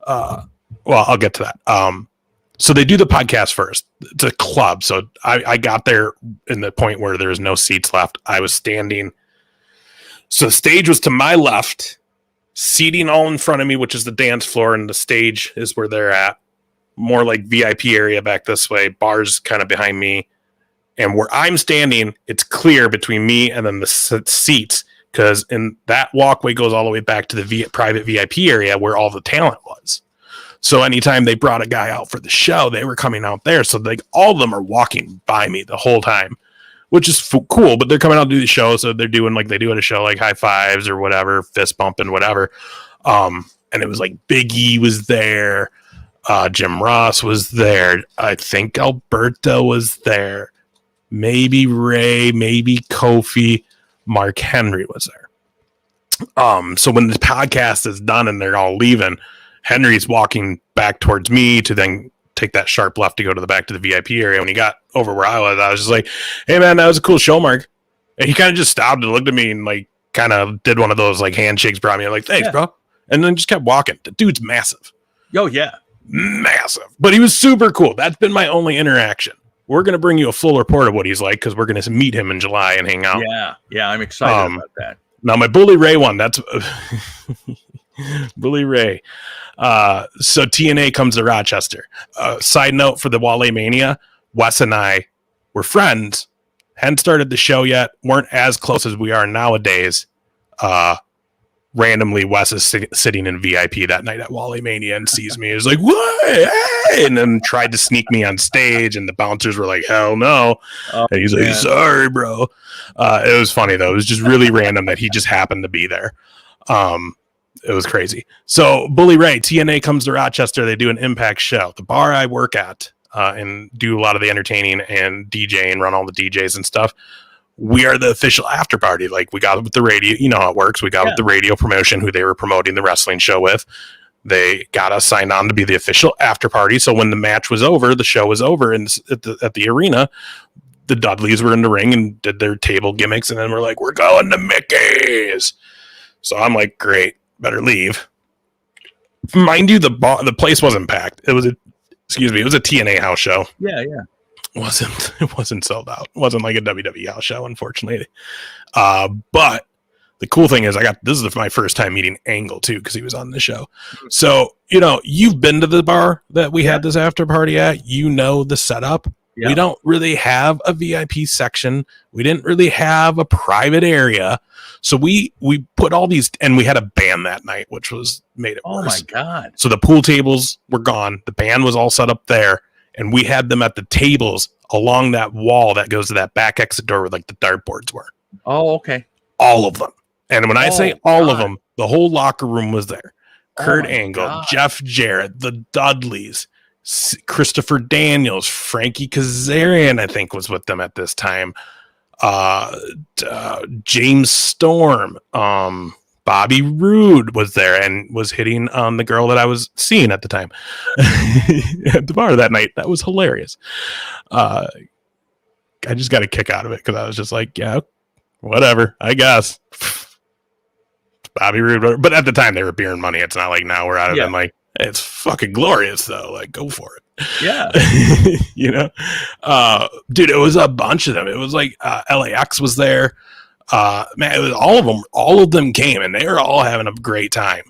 Speaker 3: well, I'll get to that. So they do the podcast first. It's a club. So I got there in the point where there was no seats left. I was standing. So the stage was to my left, seating all in front of me, which is the dance floor, and the stage is where they're at. More like VIP area back this way. Bars kind of behind me. And where I'm standing, it's clear between me and then the seats, because in that walkway goes all the way back to the private VIP area where all the talent was. So anytime they brought a guy out for the show, they were coming out there. So like all of them are walking by me the whole time, which is cool. But they're coming out to do the show, so they're doing like they do at a show, like high fives or whatever, fist bumping, whatever. And it was like Big E was there, Jim Ross was there, I think Alberto was there, maybe Ray, maybe Kofi. Mark Henry was there. So when the podcast is done and they're all leaving, Henry's walking back towards me to then take that sharp left to go to the back to the VIP area. When he got over where I was just like, "Hey man, that was a cool show, Mark." And he kind of just stopped and looked at me and like kind of did one of those like handshakes, brought me like, "Thanks, bro," and then just kept walking. The dude's massive.
Speaker 2: Oh yeah,
Speaker 3: massive. But he was super cool. That's been my only interaction. We're going to bring you a full report of what he's like because we're going to meet him in July and hang out.
Speaker 2: Yeah, I'm excited about that.
Speaker 3: Now, my Bully Ray one, that's Bully Ray. So TNA comes to Rochester. Side note for the Wale Mania, Wes and I were friends. Hadn't started the show yet. Weren't as close as we are nowadays. Randomly, Wes is sitting in VIP that night at Wally Mania and sees me. He's like, "What?" Hey! And then tried to sneak me on stage, and the bouncers were like, "Hell no!" And he's like, "Sorry, bro." It was funny though. It was just really random that he just happened to be there. It was crazy. So Bully Ray, TNA comes to Rochester. They do an Impact show. The bar I work at and do a lot of the entertaining and DJ and run all the DJs and stuff. We are the official after party. Like we got with the radio, you know how it works. We got with the radio promotion who they were promoting the wrestling show with. They got us signed on to be the official after party. So when the match was over, the show was over at the arena, the Dudleys were in the ring and did their table gimmicks. And then we're like, "We're going to Mickey's." So I'm like, great, better leave. Mind you, the place wasn't packed. It was a TNA house show.
Speaker 2: Yeah.
Speaker 3: It wasn't sold out. It wasn't like a WWE house show, unfortunately. But the cool thing is this is my first time meeting Angle too, because he was on the show. So, you've been to the bar that we had this after party at, the setup. Yeah. We don't really have a VIP section. We didn't really have a private area. So we put all these, and we had a band that night, which made it worse.
Speaker 2: Oh my God.
Speaker 3: So the pool tables were gone. The band was all set up there. And we had them at the tables along that wall that goes to that back exit door where like the dartboards were.
Speaker 2: Oh, okay.
Speaker 3: All of them. And when I say all of them, the whole locker room was there. Kurt Angle, Jeff Jarrett, the Dudleys, Christopher Daniels, Frankie Kazarian, I think was with them at this time. James Storm, Bobby Roode was there and was hitting on the girl that I was seeing at the time at the bar that night. That was hilarious. I just got a kick out of it because I was just like, yeah, whatever, I guess. Bobby Roode. But at the time, they were beer and money. It's not like now we're out of it. Like, it's fucking glorious, though. Like, go for it.
Speaker 2: Yeah.
Speaker 3: Dude, it was a bunch of them. It was like LAX was there. Man, it was all of them came and they were all having a great time.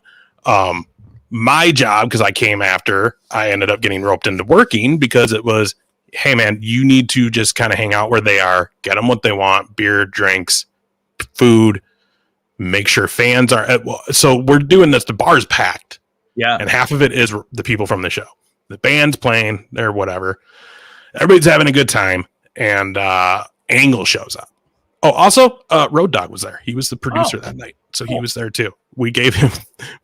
Speaker 3: My job, because I came after, I ended up getting roped into working because it was, hey man, you need to just kind of hang out where they are, get them what they want, beer, drinks, food, make sure fans are so we're doing this, the bar's packed. Yeah. And half of it is the people from the show. The band's playing, they're whatever. Everybody's having a good time, and Angle shows up. Oh, also, Road Dogg was there. He was the producer that night, so he was there too. We gave him,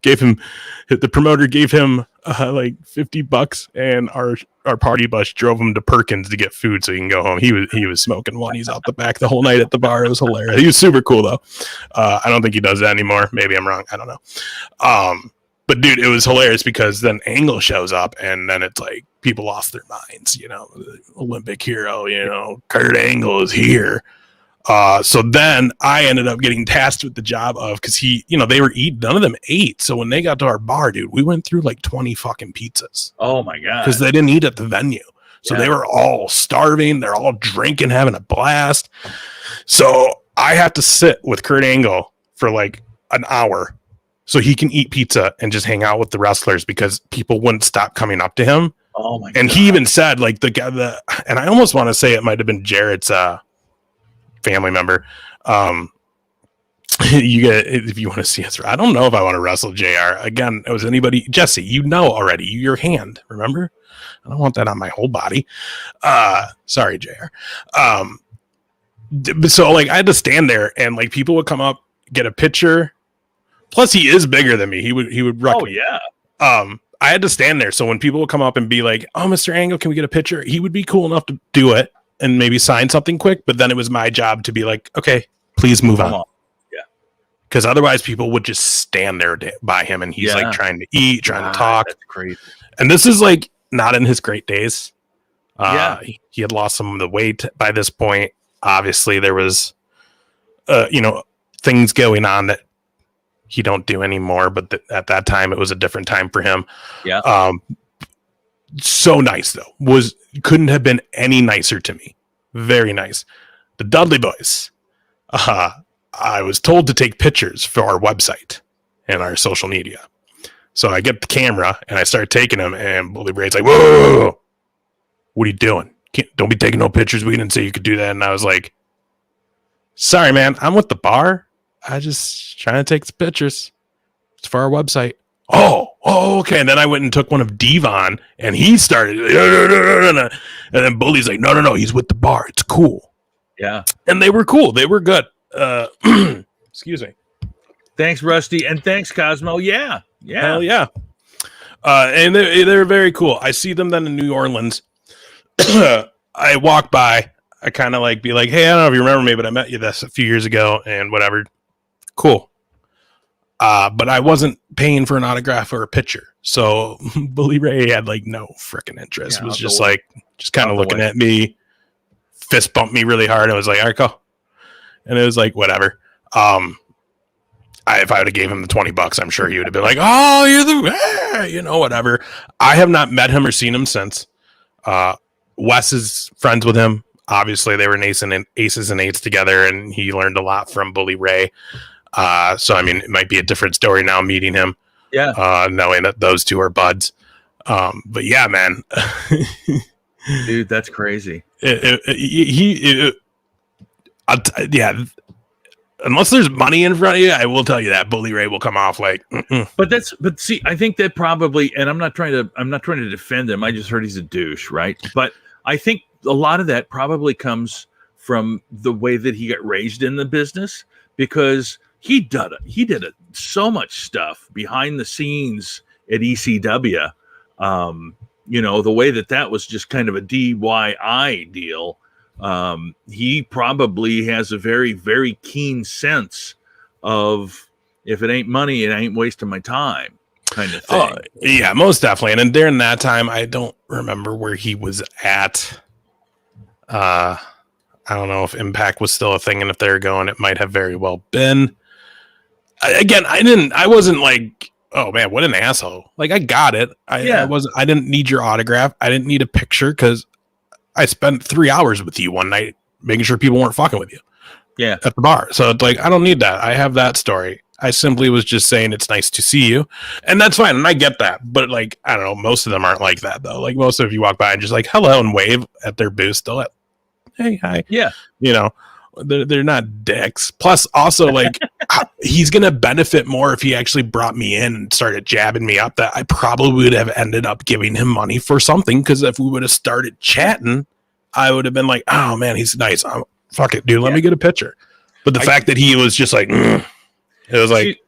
Speaker 3: the promoter gave him like $50, and our party bus drove him to Perkins to get food so he can go home. He was smoking one. He's out the back the whole night at the bar. It was hilarious. He was super cool though. I don't think he does that anymore. Maybe I'm wrong. I don't know. But dude, it was hilarious because then Angle shows up, and then it's like people lost their minds. Olympic hero. Kurt Angle is here. So then I ended up getting tasked with the job of, because they were eating, none of them ate. So when they got to our bar, dude, we went through like 20 fucking pizzas.
Speaker 2: Oh my God.
Speaker 3: Because they didn't eat at the venue. So they were all starving. They're all drinking, having a blast. So I have to sit with Kurt Angle for like an hour so he can eat pizza and just hang out with the wrestlers because people wouldn't stop coming up to him
Speaker 2: Oh my!
Speaker 3: And
Speaker 2: God.
Speaker 3: he even said, like, the guy and I almost want to say it might have been Jarrett's family member. You get, if you want to see us, I don't know if I want to wrestle JR again. It was anybody, Jesse, you know already, your hand, remember? I don't want that on my whole body. Sorry, JR. So like I had to stand there and like people would come up, get a picture. Plus he is bigger than me. He would wreck me.
Speaker 2: Yeah.
Speaker 3: I had to stand there. So when people would come up and be like, "Oh, Mr. Angle, can we get a picture?" He would be cool enough to do it and maybe sign something quick. But then it was my job to be like, "Okay, please move on."
Speaker 2: Yeah.
Speaker 3: Because otherwise people would just stand there by him and he's like trying to eat, trying to talk.
Speaker 2: That's crazy. And
Speaker 3: this is like not in his great days.
Speaker 2: He
Speaker 3: had lost some of the weight by this point. Obviously there was, things going on that he don't do anymore, but at that time it was a different time for him.
Speaker 2: Yeah.
Speaker 3: So nice though. Couldn't have been any nicer to me. Very nice. The Dudley Boys. I was told to take pictures for our website and our social media. So I get the camera and I start taking them, and Bully Ray's like, "Whoa, what are you doing? Don't be taking no pictures. We didn't say you could do that." And I was like, "Sorry, man. I'm with the bar. I just trying to take the pictures. It's for our website." Oh, okay. And then I went and took one of Devon, and he started, and then Bully's like, no, he's with the bar. It's cool.
Speaker 2: Yeah.
Speaker 3: And they were cool. They were good. Excuse me.
Speaker 2: Thanks, Rusty, and thanks, Cosmo. Yeah.
Speaker 3: Hell yeah. And they're very cool. I see them then in New Orleans. I walk by. I kind of like be like, "Hey, I don't know if you remember me, but I met you this a few years ago and whatever." Cool. But I wasn't paying for an autograph or a picture. So Bully Ray had like no freaking interest. It was just like, just kind of looking at me, fist bumped me really hard. I was like, "All right, go." And it was like, whatever. If I would have gave him the $20, I'm sure he would have been like, "Oh, you're the, whatever." I have not met him or seen him since. Wes is friends with him. Obviously, they were aces and eights together, and he learned a lot from Bully Ray. So, I mean, it might be a different story now meeting him.
Speaker 2: Yeah.
Speaker 3: Knowing that those two are buds. But yeah, man.
Speaker 2: Dude, that's crazy.
Speaker 3: Unless there's money in front of you, I will tell you that Bully Ray will come off like.
Speaker 2: But see, I think that probably, and I'm not trying to defend him. I just heard he's a douche, right? But I think a lot of that probably comes from the way that he got raised in the business, because he did so much stuff behind the scenes at ECW. The way that was just kind of a DIY deal. He probably has a very, very keen sense of, if it ain't money, it ain't wasting my time, kind of thing.
Speaker 3: Yeah, most definitely. And during that time, I don't remember where he was at. I don't know if Impact was still a thing, and if they were going, it might have very well been. I wasn't like, "Oh man, what an asshole." Like, I got it. I didn't need your autograph. I didn't need a picture, because I spent 3 hours with you one night making sure people weren't fucking with you.
Speaker 2: Yeah.
Speaker 3: At the bar. So it's like, I don't need that. I have that story. I simply was just saying it's nice to see you. And that's fine. And I get that. But like, I don't know, most of them aren't like that though. Like, most of you walk by and just like, hello, and wave at their booth. Still at, hey, hi.
Speaker 2: Yeah.
Speaker 3: They're not dicks. Plus, also, like, he's going to benefit more if he actually brought me in and started jabbing me up, that I probably would have ended up giving him money for something. Because if we would have started chatting, I would have been like, "Oh, man, he's nice. Fuck it, dude. Let me get a picture." But the fact that he was just like, it was like,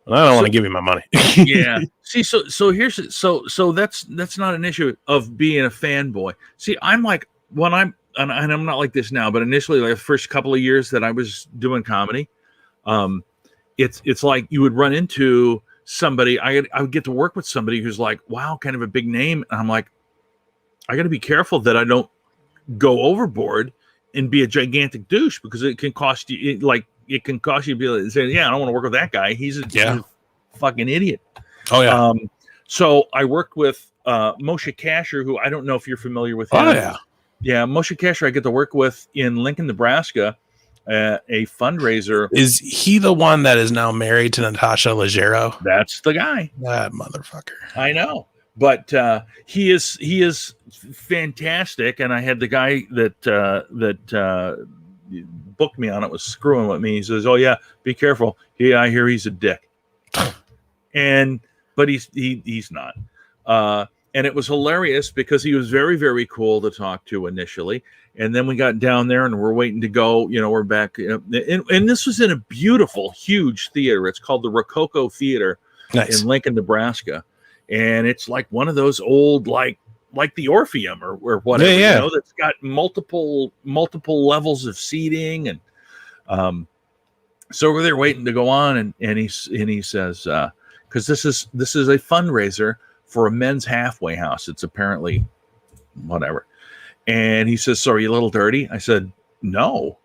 Speaker 3: I don't want to give you my money.
Speaker 2: Yeah. See, so here's so that's not an issue of being a fanboy. See, I'm like, when and I'm not like this now, but initially, like the first couple of years that I was doing comedy, it's like you would run into somebody. I would get to work with somebody who's like, wow, kind of a big name, and I'm like, I got to be careful that I don't go overboard and be a gigantic douche, because it can cost you. It can cost you to be like, say, yeah, I don't want to work with that guy. He's a fucking idiot.
Speaker 3: Oh yeah.
Speaker 2: So I worked with Moshe Kasher, who I don't know if you're familiar with him.
Speaker 3: Oh yeah.
Speaker 2: Yeah, Moshe Kasher I get to work with in Lincoln, Nebraska, a fundraiser.
Speaker 3: Is he the one that is now married to Natasha Leggero?
Speaker 2: That's the guy.
Speaker 3: That motherfucker.
Speaker 2: I know. But he is fantastic, and I had the guy that booked me on it was screwing with me. He says, "Oh yeah, be careful. Yeah, I hear he's a dick," but he's not. And it was hilarious because he was very, very cool to talk to initially, and then we got down there and we're waiting to go. We're back, and this was in a beautiful, huge theater. It's called the Rococo Theater in Lincoln, Nebraska. And it's like one of those old, like the Orpheum or whatever, that's got multiple levels of seating. And so we're there waiting to go on. And he says, because this is a fundraiser for a men's halfway house. It's apparently whatever. And he says, "So are you a little dirty?" I said, "No."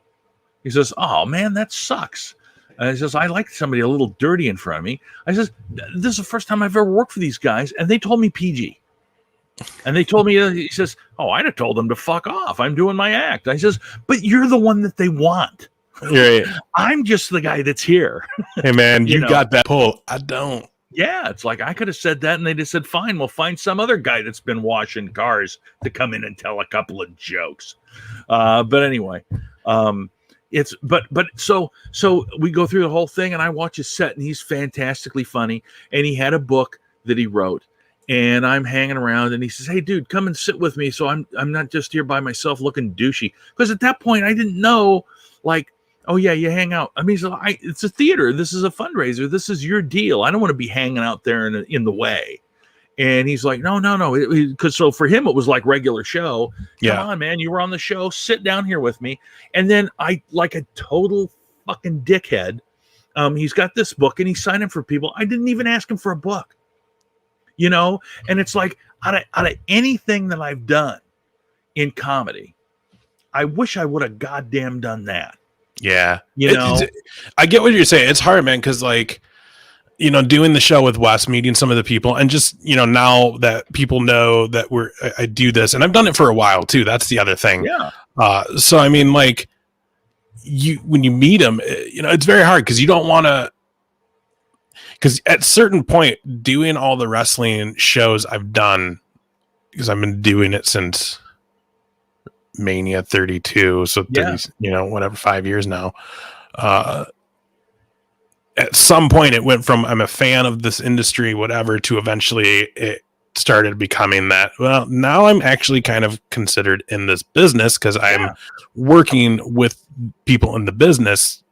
Speaker 2: He says, "Oh man, that sucks." And he says, "I like somebody a little dirty in front of me." I says, "This is the first time I've ever worked for these guys." And they told me PG. And they told me, he says, "Oh, I'd have told them to fuck off. I'm doing my act." I says, "But you're the one that they want.
Speaker 3: Right.
Speaker 2: I'm just the guy that's here."
Speaker 3: Hey, man, you got that pull. I don't.
Speaker 2: Yeah, it's like I could have said that and they just said, "Fine, we'll find some other guy that's been washing cars to come in and tell a couple of jokes." But anyway, it's so we go through the whole thing and I watch his set and he's fantastically funny, and he had a book that he wrote, and I'm hanging around and he says, "Hey dude, come and sit with me so I'm not just here by myself looking douchey," because at that point I didn't know, like, "Oh yeah, you hang out." I mean, it's a theater. This is a fundraiser. This is your deal. I don't want to be hanging out there in the way. And he's like, no. Because so for him, it was like regular show. Come on, man. You were on the show. Sit down here with me. And then I, like a total fucking dickhead, he's got this book and he's signing for people. I didn't even ask him for a book. And it's like, out of anything that I've done in comedy, I wish I would have goddamn done that.
Speaker 3: Yeah. I get what you're saying. It's hard, man, because doing the show with Wes, meeting some of the people, and just, now that people know that I do this, and I've done it for a while too. That's the other thing.
Speaker 2: Yeah.
Speaker 3: So, I mean, like, when you meet them, it's very hard because you don't want to, because at certain point doing all the wrestling shows I've done, because I've been doing it since Mania 32, so 30, whatever, 5 years now. At some point it went from I'm a fan of this industry, whatever, to eventually it started becoming that, well, now I'm actually kind of considered in this business because I'm working with people in the business,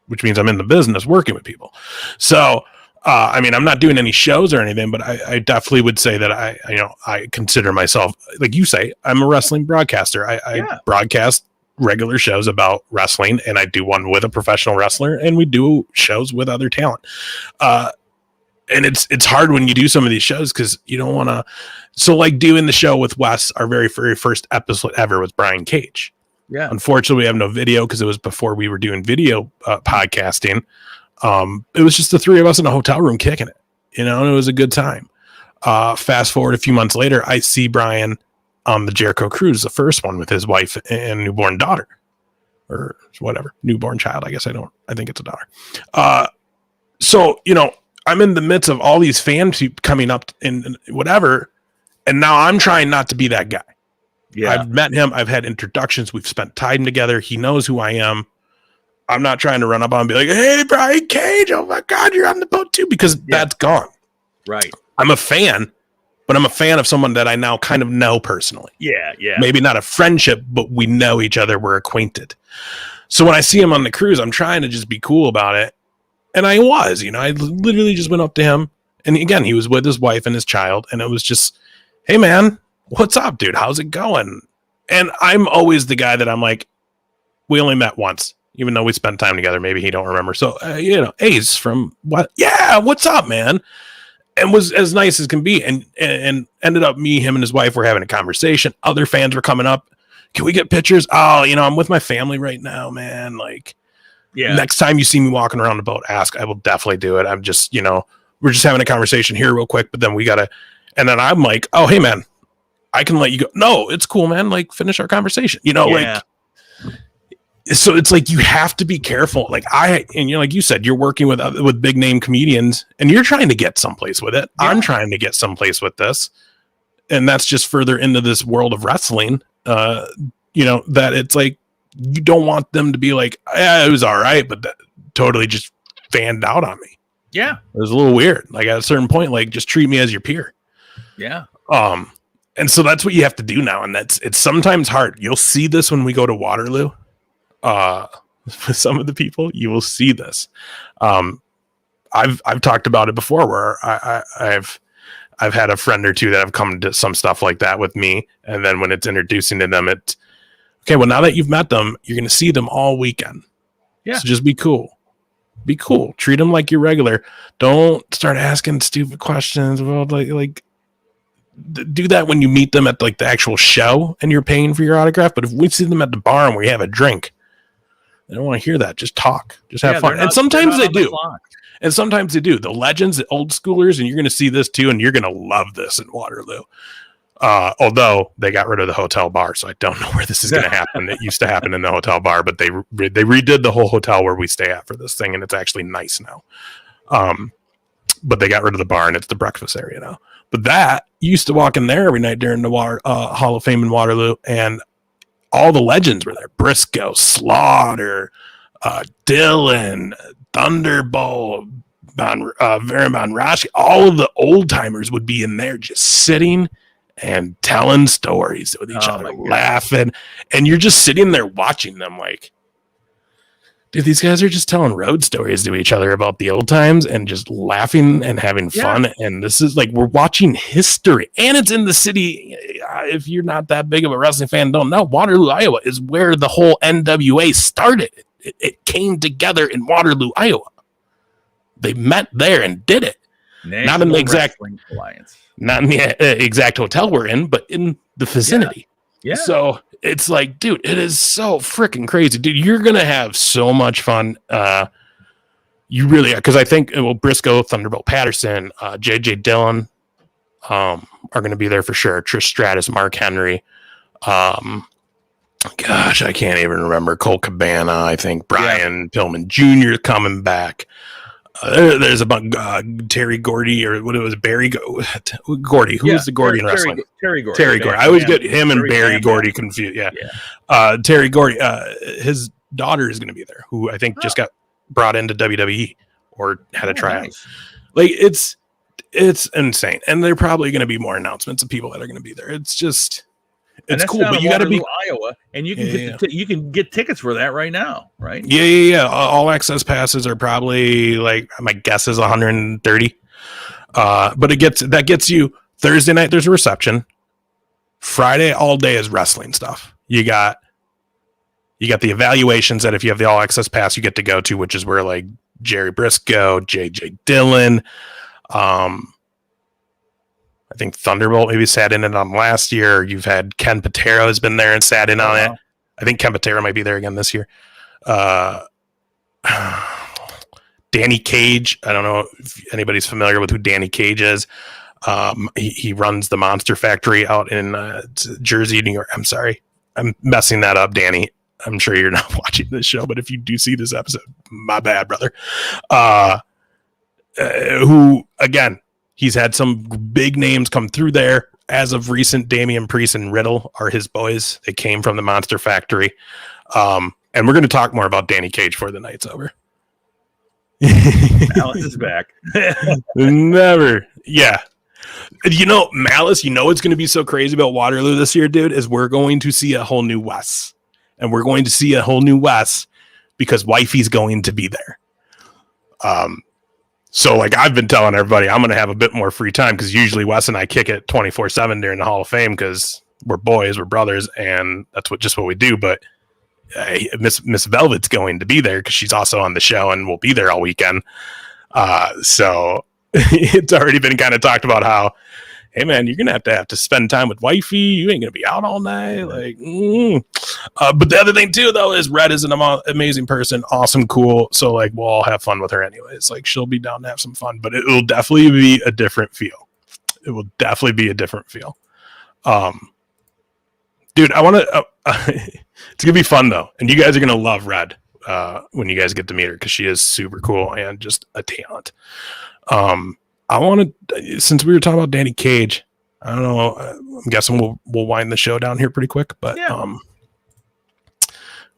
Speaker 3: which means I'm in the business working with people. So I mean, I'm not doing any shows or anything, but I definitely would say that I consider myself, like you say, I'm a wrestling broadcaster. I broadcast regular shows about wrestling, and I do one with a professional wrestler, and we do shows with other talent. And it's hard when you do some of these shows because you don't want to. So, like doing the show with Wes, our very, very first episode ever was Brian Cage.
Speaker 2: Yeah.
Speaker 3: Unfortunately, we have no video because it was before we were doing video podcasting. It was just the three of us in a hotel room kicking it, and it was a good time. Fast forward a few months later, I see Brian on the Jericho Cruise, the first one, with his wife and newborn daughter, or whatever, newborn child. I think it's a daughter. So, I'm in the midst of all these fans coming up and whatever, and now I'm trying not to be that guy. Yeah. I've met him. I've had introductions. We've spent time together. He knows who I am. I'm not trying to run up on and be like, "Hey, Brian Cage, oh my God, you're on the boat too," because that's gone.
Speaker 2: Right.
Speaker 3: I'm a fan, but I'm a fan of someone that I now kind of know personally.
Speaker 2: Yeah.
Speaker 3: Maybe not a friendship, but we know each other. We're acquainted. So when I see him on the cruise, I'm trying to just be cool about it. And I was, I literally just went up to him. And again, he was with his wife and his child. And it was just, "Hey, man, what's up, dude? How's it going?" And I'm always the guy that I'm like, we only met once, even though we spent time together. Maybe he don't remember. So, Ace from what? Yeah, what's up, man? And was as nice as can be. And ended up him and his wife were having a conversation. Other fans were coming up. "Can we get pictures?" "Oh, I'm with my family right now, man. Like, next time you see me walking around the boat, ask. I will definitely do it. I'm just, we're just having a conversation here real quick, but then we gotta," and then I'm like, "Oh, hey man, I can let you go." "No, it's cool, man. Like, finish our conversation." Like, so it's like, you have to be careful. Like like you said, you're working with big name comedians and you're trying to get someplace with it. Yeah. I'm trying to get someplace with this. and that's just further into this world of wrestling, that it's like, you don't want them to be like, yeah, it was all right, but that totally just fanned out on me.
Speaker 2: Yeah.
Speaker 3: It was a little weird. Like at a certain point, like just treat me as your peer.
Speaker 2: Yeah.
Speaker 3: And so that's what you have to do now. And it's sometimes hard. You'll see this when we go to Waterloo. With some of the people, you will see this. I've talked about it before where I've had a friend or two that have come to some stuff like that with me. And then when it's introducing to them, it's okay. Well, now that you've met them, you're going to see them all weekend.
Speaker 2: Yeah.
Speaker 3: So just be cool. Be cool. Treat them like you're regular. Don't start asking stupid questions. Well, like do that when you meet them at like the actual show and you're paying for your autograph. But if we see them at the bar and we have a drink, I don't want to hear that. Just talk. Just have fun. And sometimes they do. And sometimes they do. The legends, the old schoolers, and you're going to see this too, and you're going to love this in Waterloo. Although they got rid of the hotel bar, so I don't know where this is going to happen. It used to happen in the hotel bar, but they redid the whole hotel where we stay at for this thing, and it's actually nice now. But they got rid of the bar, and it's the breakfast area now. But that, you used to walk in there every night during the Hall of Fame in Waterloo, and all the legends were there. Briscoe, Slaughter, Dylan, Thunderbolt, Varan Rashi. All of the old timers would be in there just sitting and telling stories with each other, laughing. And you're just sitting there watching them like, dude, these guys are just telling road stories to each other about the old times and just laughing and having fun. And this is like, we're watching history, and it's in the city. If you're not that big of a wrestling fan, don't know, Waterloo, Iowa is where the whole NWA started. It came together in Waterloo, Iowa. They met there and did it. Not in the exact Alliance. Not in the exact hotel we're in, but in the vicinity.
Speaker 2: Yeah.
Speaker 3: So it's like, dude, it is so freaking crazy. Dude, you're going to have so much fun. You really are. Because I think, Briscoe, Thunderbolt Patterson, J.J. Dillon are going to be there for sure. Trish Stratus, Mark Henry. Gosh, I can't even remember. Cole Cabana, I think. Brian Pillman Jr. coming back. There's a bunch, Terry Gordy, or what it was, Barry Gordy. Who was the Gordy in wrestling?
Speaker 2: Terry Gordy.
Speaker 3: Terry Gordy. I always get him and Barry Gordy confused. Yeah. Terry Gordy. His daughter is going to be there, who I think just got brought into WWE or had a tryout. Nice. Like it's insane, and there are probably going to be more announcements of people that are going to be there. It's just. It's cool, but you got to be
Speaker 2: Iowa, and you can you can get tickets for that right now, right?
Speaker 3: Yeah. All access passes are probably, like, my guess is 130. But that gets you Thursday night. There's a reception. Friday all day is wrestling stuff. You got the evaluations that if you have the all access pass, you get to go to, which is where like Jerry Briscoe, J.J. Dillon, I think Thunderbolt maybe sat in it on last year. You've had Ken Patera has been there and sat in on it. I think Ken Patera might be there again this year. Danny Cage. I don't know if anybody's familiar with who Danny Cage is. He runs the Monster Factory out in Jersey, New York. I'm sorry. I'm messing that up, Danny. I'm sure you're not watching this show, but if you do see this episode, my bad, brother. Who, again, he's had some big names come through there. As of recent, Damian Priest and Riddle are his boys. They came from the Monster Factory. And we're going to talk more about Danny Cage before the night's over.
Speaker 2: Malice is back.
Speaker 3: Never. Yeah. Malice, what's going to be so crazy about Waterloo this year, dude, is we're going to see a whole new Wes. And we're going to see a whole new Wes because Wifey's going to be there. So, like, I've been telling everybody, I'm going to have a bit more free time because usually Wes and I kick it 24/7 during the Hall of Fame because we're boys, we're brothers, and that's what we do. But Miss Velvet's going to be there because she's also on the show and will be there all weekend. So it's already been kind of talked about how, hey, man, you're going to have to spend time with Wifey. You ain't going to be out all night. But the other thing, too, though, is Red is an amazing person. Awesome, cool. So, like, we'll all have fun with her anyways. Like, she'll be down to have some fun. But it will definitely be a different feel. It will definitely be a different feel. Dude, I want to... it's going to be fun, though. And you guys are going to love Red when you guys get to meet her because she is super cool and just a talent. I want to, since we were talking about Danny Cage, I don't know. I'm guessing we'll wind the show down here pretty quick, but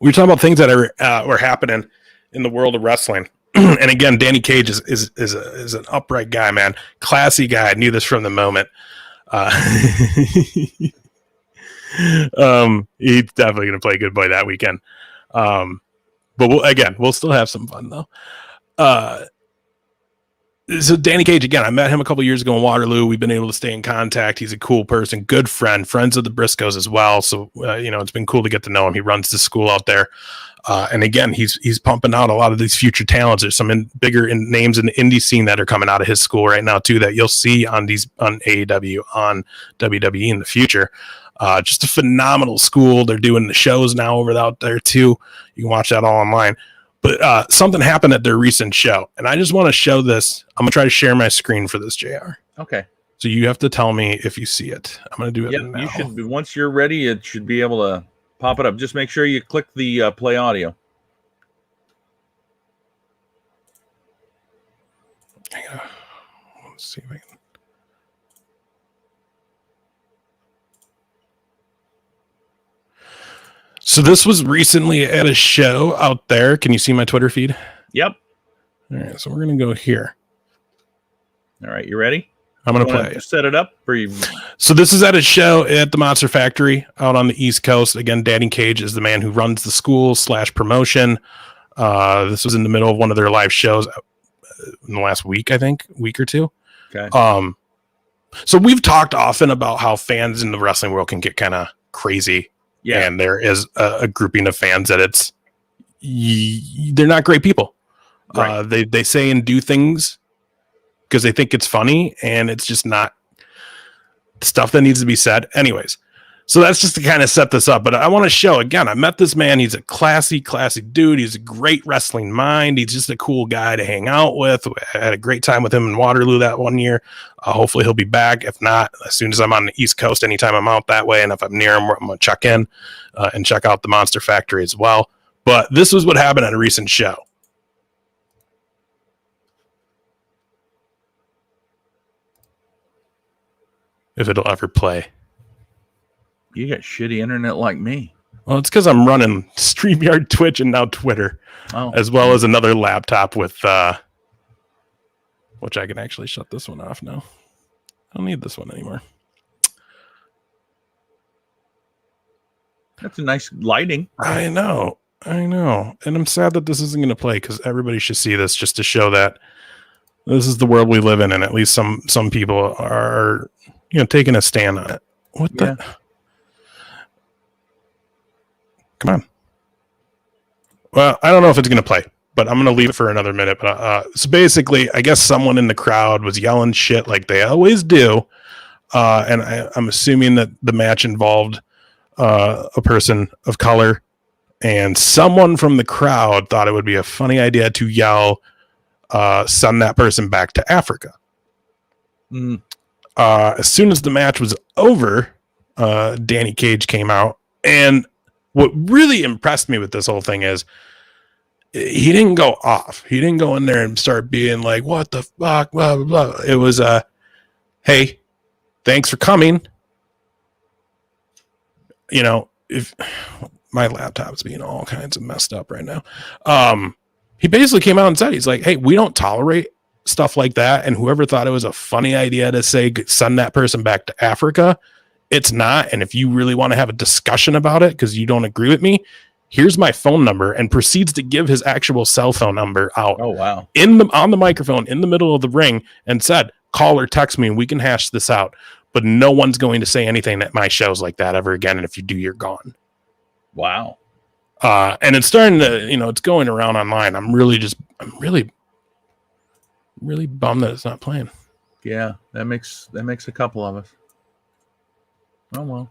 Speaker 3: we were talking about things that were happening in the world of wrestling. And again, Danny Cage is an upright guy, man. Classy guy. I knew this from the moment. He's definitely going to play good boy that weekend. But we'll still have some fun though. So Danny Cage, again, I met him a couple years ago in Waterloo. We've been able to stay in contact. He's a cool person, good friend, friends of the Briscoes as well. So, it's been cool to get to know him. He runs the school out there. And again, he's pumping out a lot of these future talents. There's some bigger names in the indie scene that are coming out of his school right now too, that you'll see on AEW, on WWE in the future. Just a phenomenal school. They're doing the shows now over out there too. You can watch that all online. But something happened at their recent show, and I just want to show this. I'm going to try to share my screen for this, JR.
Speaker 2: Okay.
Speaker 3: So you have to tell me if you see it. I'm going to do it now.
Speaker 2: You should be, once you're ready, it should be able to pop it up. Just make sure you click the play audio.
Speaker 3: Let's see if I can. So this was recently at a show out there. Can you see my Twitter feed?
Speaker 2: Yep.
Speaker 3: All right, so we're going to go here.
Speaker 2: All right, you ready?
Speaker 3: I'm going to play.
Speaker 2: Set it up for you.
Speaker 3: So this is at a show at the Monster Factory out on the East Coast. Again, Danny Cage is the man who runs the school / promotion. This was in the middle of one of their live shows in the last week, I think, week or two.
Speaker 2: Okay.
Speaker 3: So we've talked often about how fans in the wrestling world can get kind of crazy. Yeah. And there is a grouping of fans that they're not great people. Right. They say and do things because they think it's funny, and it's just not stuff that needs to be said. Anyways, so that's just to kind of set this up. But I want to show, again, I met this man. He's a classy dude. He's a great wrestling mind. He's just a cool guy to hang out with. I had a great time with him in Waterloo that one year. Hopefully he'll be back. If not, as soon as I'm on the East Coast, anytime I'm out that way, and if I'm near him, I'm going to check in and check out the Monster Factory as well. But this was what happened at a recent show. If it'll ever play.
Speaker 2: You got shitty internet like me.
Speaker 3: Well, it's because I'm running StreamYard, Twitch, and now Twitter, as well as another laptop with, which I can actually shut this one off now. I don't need this one anymore.
Speaker 2: That's a nice lighting.
Speaker 3: I know. And I'm sad that this isn't going to play, because everybody should see this just to show that this is the world we live in, and at least some people are, taking a stand on it. What the? Come on. Well, I don't know if it's going to play, but I'm going to leave it for another minute. But so basically, I guess someone in the crowd was yelling shit like they always do. And I'm assuming that the match involved a person of color, and someone from the crowd thought it would be a funny idea to yell, send that person back to Africa. As soon as the match was over, Danny Cage came out, and what really impressed me with this whole thing is he didn't go off. He didn't go in there and start being like, what the fuck, blah, blah, blah. It was, hey, thanks for coming. If my laptop's being all kinds of messed up right now. He basically came out and said, he's like, hey, we don't tolerate stuff like that. And whoever thought it was a funny idea to say, send that person back to Africa, it's not. And if you really want to have a discussion about it because you don't agree with me, here's my phone number, and proceeds to give his actual cell phone number out.
Speaker 2: Oh, wow.
Speaker 3: On the microphone in the middle of the ring, and said, call or text me and we can hash this out. But no one's going to say anything at my shows like that ever again. And if you do, you're gone.
Speaker 2: Wow.
Speaker 3: And it's starting to, it's going around online. I'm really bummed that it's not playing.
Speaker 2: Yeah, that makes a couple of us. Oh well.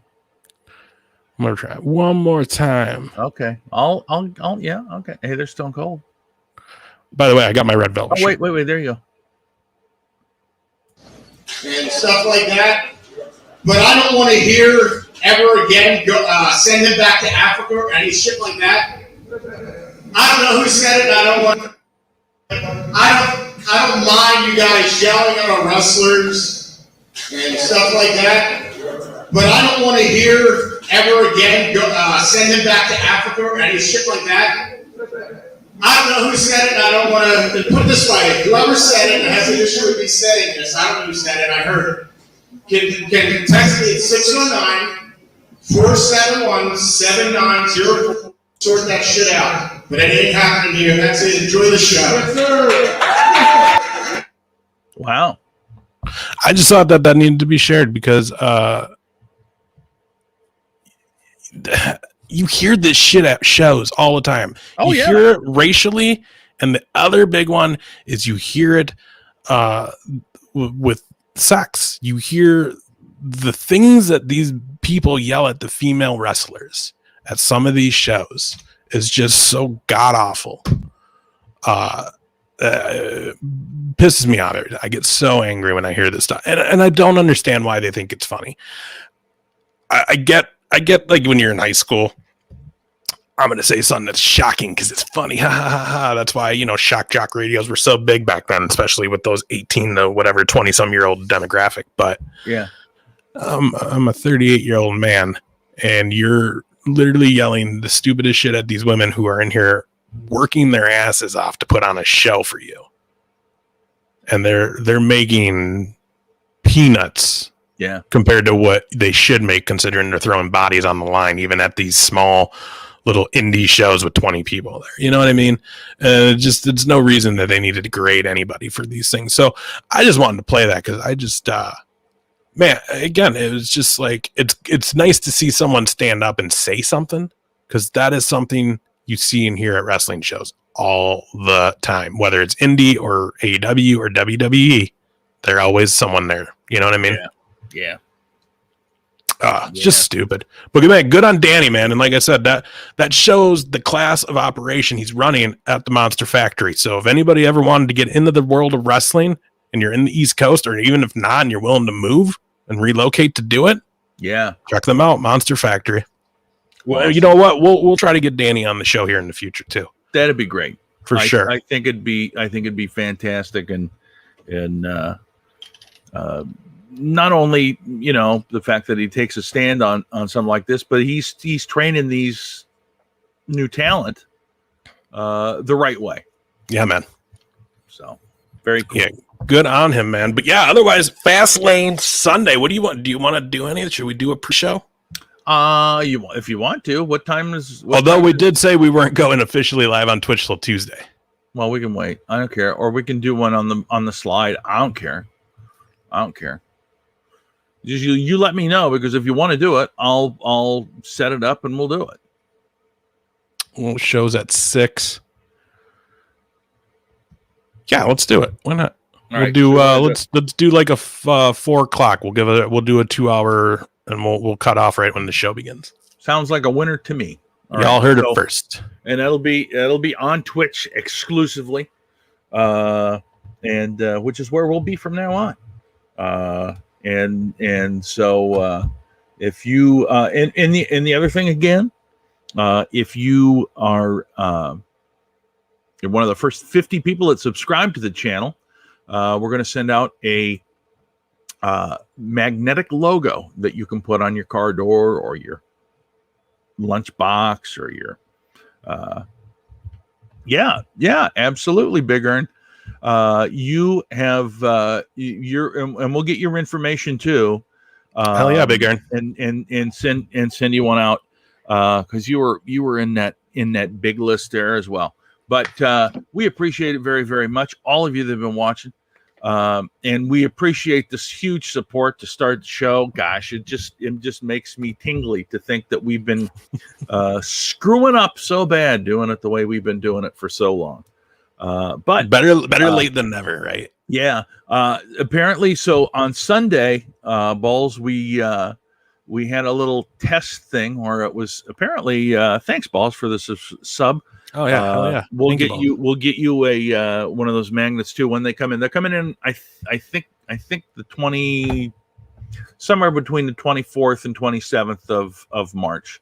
Speaker 3: I'm gonna try it one more time.
Speaker 2: Okay. I'll yeah, okay. Hey, there's Stone Cold.
Speaker 3: By the way, I got my red velvet.
Speaker 2: Oh, wait, there you go.
Speaker 4: And stuff like that. But I don't want to hear ever again send him back to Africa or any shit like that. I don't know who said it. I don't mind you guys yelling at our wrestlers and stuff like that. But I don't want to hear ever again send him back to Africa or any shit like that. I don't know who said it. I don't want to put it this way. Whoever said it has an issue with me saying this. I don't know who said it. I heard it. Can text me at 619-471-7904. Sort that shit out. But it ain't happening here. That's it. Enjoy the show. Yes,
Speaker 2: sir. Wow.
Speaker 3: I just thought that needed to be shared because you hear this shit at shows all the time. You hear it racially, and the other big one is you hear it with sex. You hear the things that these people yell at the female wrestlers at some of these shows is just so god awful. Pisses me off. I get so angry when I hear this stuff, and I don't understand why they think it's funny. I get like when you're in high school, I'm going to say something that's shocking because it's funny. Ha, ha, ha, ha. That's why, shock jock radios were so big back then, especially with those 18 to whatever 20 some year old demographic. But
Speaker 2: yeah,
Speaker 3: I'm a 38-year-old man, and you're literally yelling the stupidest shit at these women who are in here working their asses off to put on a show for you. And they're making peanuts.
Speaker 2: Yeah,
Speaker 3: compared to what they should make, considering they're throwing bodies on the line, even at these small little indie shows with 20 people there. You know what I mean? It's no reason that they needed to grade anybody for these things. So I just wanted to play that because I just, man, again, it was just like, it's nice to see someone stand up and say something, because that is something you see and hear at wrestling shows all the time, whether it's indie or AEW or WWE. There's always someone there. You know what I mean?
Speaker 2: Yeah.
Speaker 3: It's just stupid. But man, good on Danny, man. And like I said, that shows the class of operation he's running at the Monster Factory. So if anybody ever wanted to get into the world of wrestling and you're in the East Coast, or even if not, and you're willing to move and relocate to do it, check them out, Monster Factory. Well, you know what? We'll try to get Danny on the show here in the future too.
Speaker 2: That'd be great
Speaker 3: for sure.
Speaker 2: I think it'd be fantastic, and not only the fact that he takes a stand on something like this, but he's training these new talent the right way.
Speaker 3: Yeah, man.
Speaker 2: So very cool.
Speaker 3: Yeah, good on him, man. But yeah, otherwise, Fastlane Sunday. What do you want? Do you want to do any? Should we do a pre-show?
Speaker 2: If you want to. What time is?
Speaker 3: Although we did say we weren't going officially live on Twitch till Tuesday.
Speaker 2: Well, we can wait. I don't care. Or we can do one on the slide. I don't care. Just you let me know, because if you want to do it, I'll set it up and we'll do it.
Speaker 3: Well, show's at 6. Yeah, let's do it. Why not? We'll do let's do like a 4 o'clock. We'll do a 2-hour, and we'll cut off right when the show begins.
Speaker 2: Sounds like a winner to me.
Speaker 3: Y'all heard it first.
Speaker 2: And it'll be on Twitch exclusively. And which is where we'll be from now on. And so if you and the other thing again, if you are you're one of the first 50 people that subscribe to the channel, we're going to send out a magnetic logo that you can put on your car door or your lunchbox or your absolutely, Big Earn. You have and we'll get your information too.
Speaker 3: Hell yeah, Big Earn.
Speaker 2: And send you one out because you were in that big list there as well. But we appreciate it very, very much, all of you that have been watching, and we appreciate this huge support to start the show. Gosh, it just makes me tingly to think that we've been screwing up so bad doing it the way we've been doing it for so long. But
Speaker 3: better late than never, right?
Speaker 2: Yeah. Apparently, so on Sunday, Balls, we had a little test thing where it was apparently thanks, Balls, for this sub.
Speaker 3: Oh yeah,
Speaker 2: We'll get you a one of those magnets too when they come in. They're coming in. I think the 20, somewhere between the 24th and 27th of March,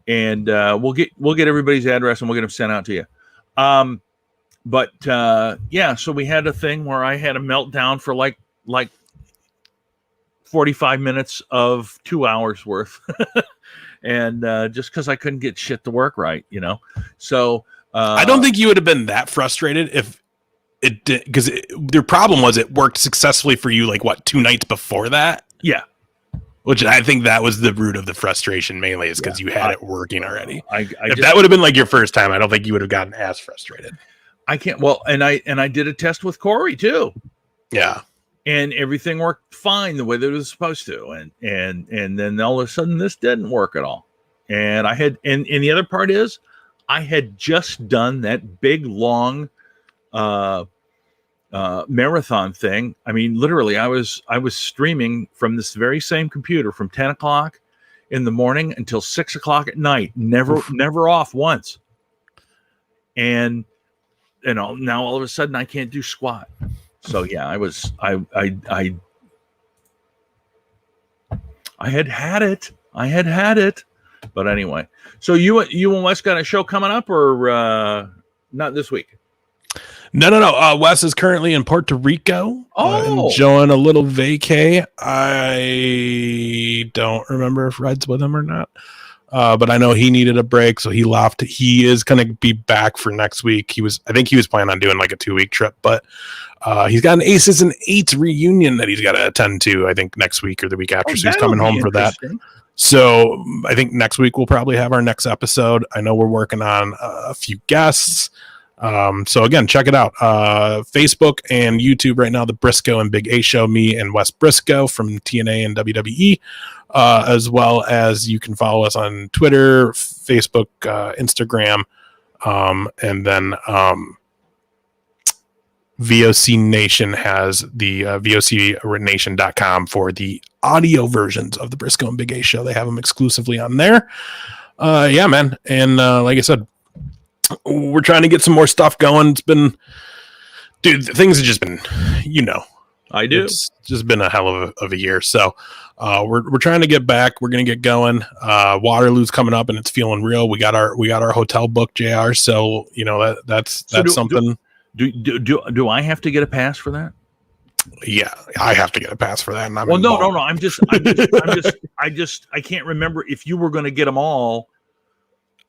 Speaker 2: and we'll get everybody's address and we'll get them sent out to you. So we had a thing where I had a meltdown for like 45 minutes of 2 hours worth. And just because I couldn't get shit to work right, So
Speaker 3: I don't think you would have been that frustrated if it did, because their problem was it worked successfully for you, 2 nights before that?
Speaker 2: Yeah.
Speaker 3: Which I think that was the root of the frustration mainly, is because you had it working already. If
Speaker 2: just,
Speaker 3: that would have been your first time, I don't think you would have gotten as frustrated.
Speaker 2: I can't. Well, and I did a test with Corey too.
Speaker 3: Yeah.
Speaker 2: And everything worked fine the way that it was supposed to. And then all of a sudden this didn't work at all. And and the other part is I had just done that big, long marathon thing. I mean, literally I was streaming from this very same computer from 10 o'clock in the morning until 6 o'clock at night, never off once. And, now all of a sudden I can't do squat. So yeah, I had it. But anyway, so you and Wes got a show coming up, or not this week?
Speaker 3: No. Wes is currently in Puerto Rico, enjoying a little vacay. I don't remember if Red's with him or not, but I know he needed a break, so he left. He is going to be back for next week. I think he was planning on doing a 2-week trip, but he's got an Aces and Eights reunion that he's got to attend to, I think next week or the week after. So he's coming home for that. So I think next week we'll probably have our next episode. I know we're working on a few guests. So again, check it out. Facebook and YouTube right now, the Briscoe and Big A Show, me and Wes Briscoe from TNA and WWE, as well as you can follow us on Twitter, Facebook, Instagram, and then VOC Nation has the VOCNation.com for the audio versions of the Briscoe and Big A Show. They have them exclusively on there. Yeah, man. And like I said, we're trying to get some more stuff going. It's been, dude, things have just been,
Speaker 2: I do.
Speaker 3: It's just been a hell of a year. So we're trying to get back. We're going to get going. Waterloo's coming up and it's feeling real. We got our hotel booked, JR. So, that's something.
Speaker 2: Do I have to get a pass for that?
Speaker 3: Yeah, I have to get a pass for that.
Speaker 2: No. I can't remember if you were going to get them all.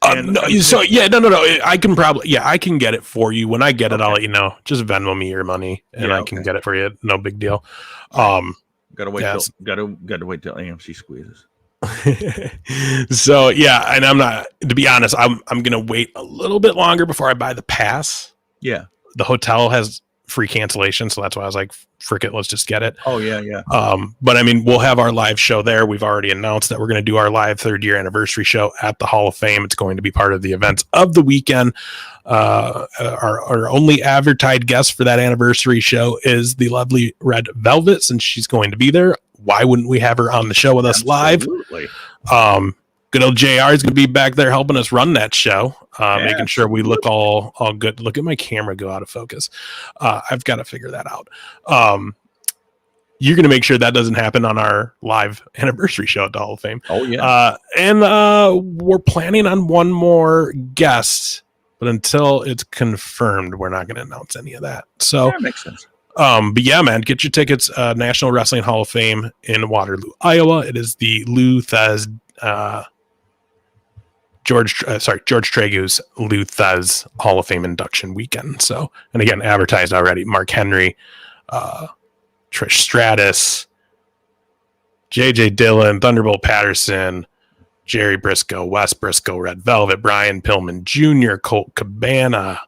Speaker 3: No. I can I can get it for you. When I get it, I'll let you know. Just Venmo me your money, and I can get it for you. No big deal. Gotta wait till AMC squeezes.
Speaker 2: So
Speaker 3: yeah, and I'm not. To be honest, I'm gonna wait a little bit longer before I buy the pass.
Speaker 2: Yeah,
Speaker 3: the hotel has free cancellation, so that's why I was like, frick it, let's just get it.
Speaker 2: Oh yeah.
Speaker 3: But I mean, we'll have our live show there. We've already announced that we're going to do our live 3rd year anniversary show at the Hall of Fame. It's going to be part of the events of the weekend. Our only advertised guest for that anniversary show is the lovely Red Velvet, since she's going to be there. Why wouldn't we have her on the show with us live? Good old JR is going to be back there helping us run that show, making sure we look all good. Look at my camera go out of focus. I've got to figure that out. You're going to make sure that doesn't happen on our live anniversary show at the Hall of Fame.
Speaker 2: Oh, yeah.
Speaker 3: And we're planning on one more guest, but until it's confirmed, we're not going to announce any of that. So
Speaker 2: that makes sense.
Speaker 3: But yeah, man, get your tickets. National Wrestling Hall of Fame in Waterloo, Iowa. It is the Lou Thez, George Tragu's Lou Thez Hall of Fame induction weekend. So, and again, advertised already. Mark Henry, Trish Stratus, JJ Dillon, Thunderbolt Patterson, Jerry Briscoe, Wes Briscoe, Red Velvet, Brian Pillman Jr., Colt Cabana.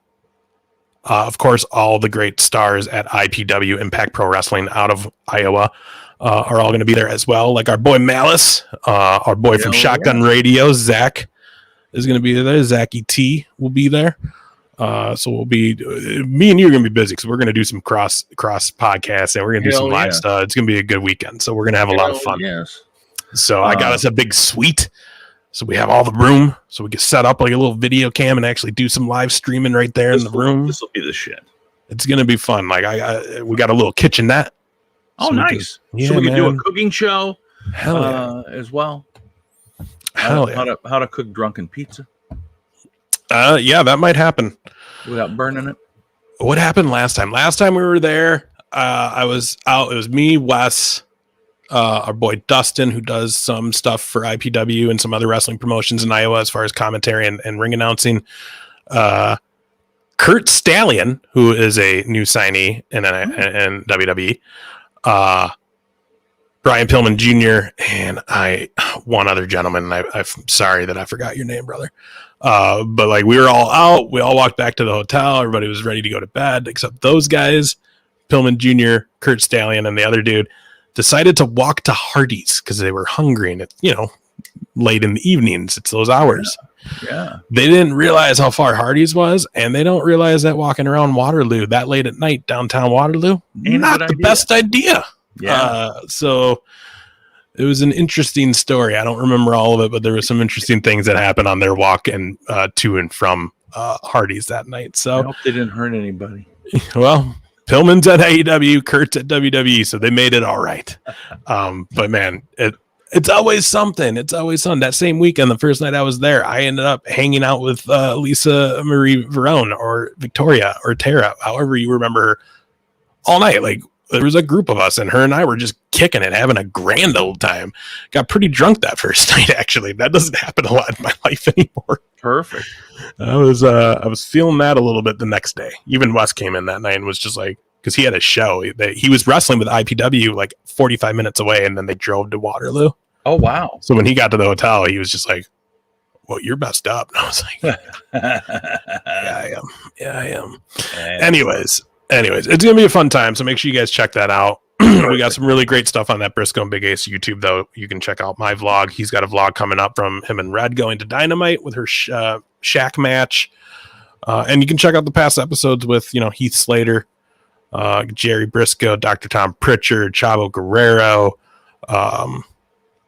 Speaker 3: Of course, all the great stars at IPW, Impact Pro Wrestling out of Iowa, are all going to be there as well. Like our boy Malice, our boy from Shotgun Radio, Zach, is going to be there. Zachy T will be there. So we'll be, me and you are going to be busy because we're going to do some cross podcasts and we're going to do some live stuff. It's going to be a good weekend. So we're going to have a lot of fun.
Speaker 2: Yes.
Speaker 3: So I got us a big suite. So we have all the room. So we can set up like a little video cam and actually do some live streaming right there in the room.
Speaker 2: This will be the shit.
Speaker 3: It's going to be fun. Like we got a little kitchenette.
Speaker 2: Oh, so nice. So we can do a cooking show as well. How to cook drunken pizza.
Speaker 3: Yeah, that might happen.
Speaker 2: Without burning it.
Speaker 3: What happened last time? Last time we were there, I was out. It was me, Wes, our boy Dustin, who does some stuff for IPW and some other wrestling promotions in Iowa as far as commentary and ring announcing. Kurt Stallion, who is a new signee in WWE. Brian Pillman Jr. and one other gentleman. I'm sorry that I forgot your name, brother. But like we were all out. We all walked back to the hotel. Everybody was ready to go to bed, except those guys, Pillman Jr., Kurt Stallion, and the other dude, decided to walk to Hardee's because they were hungry and it's, late in the evenings. It's those hours.
Speaker 2: Yeah.
Speaker 3: They didn't realize how far Hardee's was, and they don't realize that walking around Waterloo that late at night, downtown Waterloo, not the best idea.
Speaker 2: Yeah.
Speaker 3: So it was an interesting story. I don't remember all of it, but there were some interesting things that happened on their walk and to and from Hardee's that night. So
Speaker 2: I hope they didn't hurt anybody.
Speaker 3: Well, Pillman's at AEW, Kurt's at WWE, so they made it all right. But man, it's always something. It's always fun. That same weekend, the first night I was there, I ended up hanging out with Lisa Marie Verone or Victoria or Tara, however you remember her, all night. Like, there was a group of us, and her and I were just kicking it, having a grand old time. Got pretty drunk that first night, actually. That doesn't happen a lot in my life anymore.
Speaker 2: Perfect.
Speaker 3: I was feeling that a little bit the next day. Even Wes came in that night and was just like, because he had a show. He was wrestling with IPW like 45 minutes away, and then they drove to Waterloo.
Speaker 2: Oh, wow.
Speaker 3: So when he got to the hotel, he was just like, well, you're messed up. And I was like, yeah, I am. Anyways, it's going to be a fun time. So make sure you guys check that out. We got some really great stuff on that Briscoe and Big Ace YouTube, though. You can check out my vlog. He's got a vlog coming up from him and Red going to Dynamite with her Shaq match. And you can check out the past episodes with, Heath Slater, Jerry Briscoe, Dr. Tom Pritchard, Chavo Guerrero.
Speaker 2: A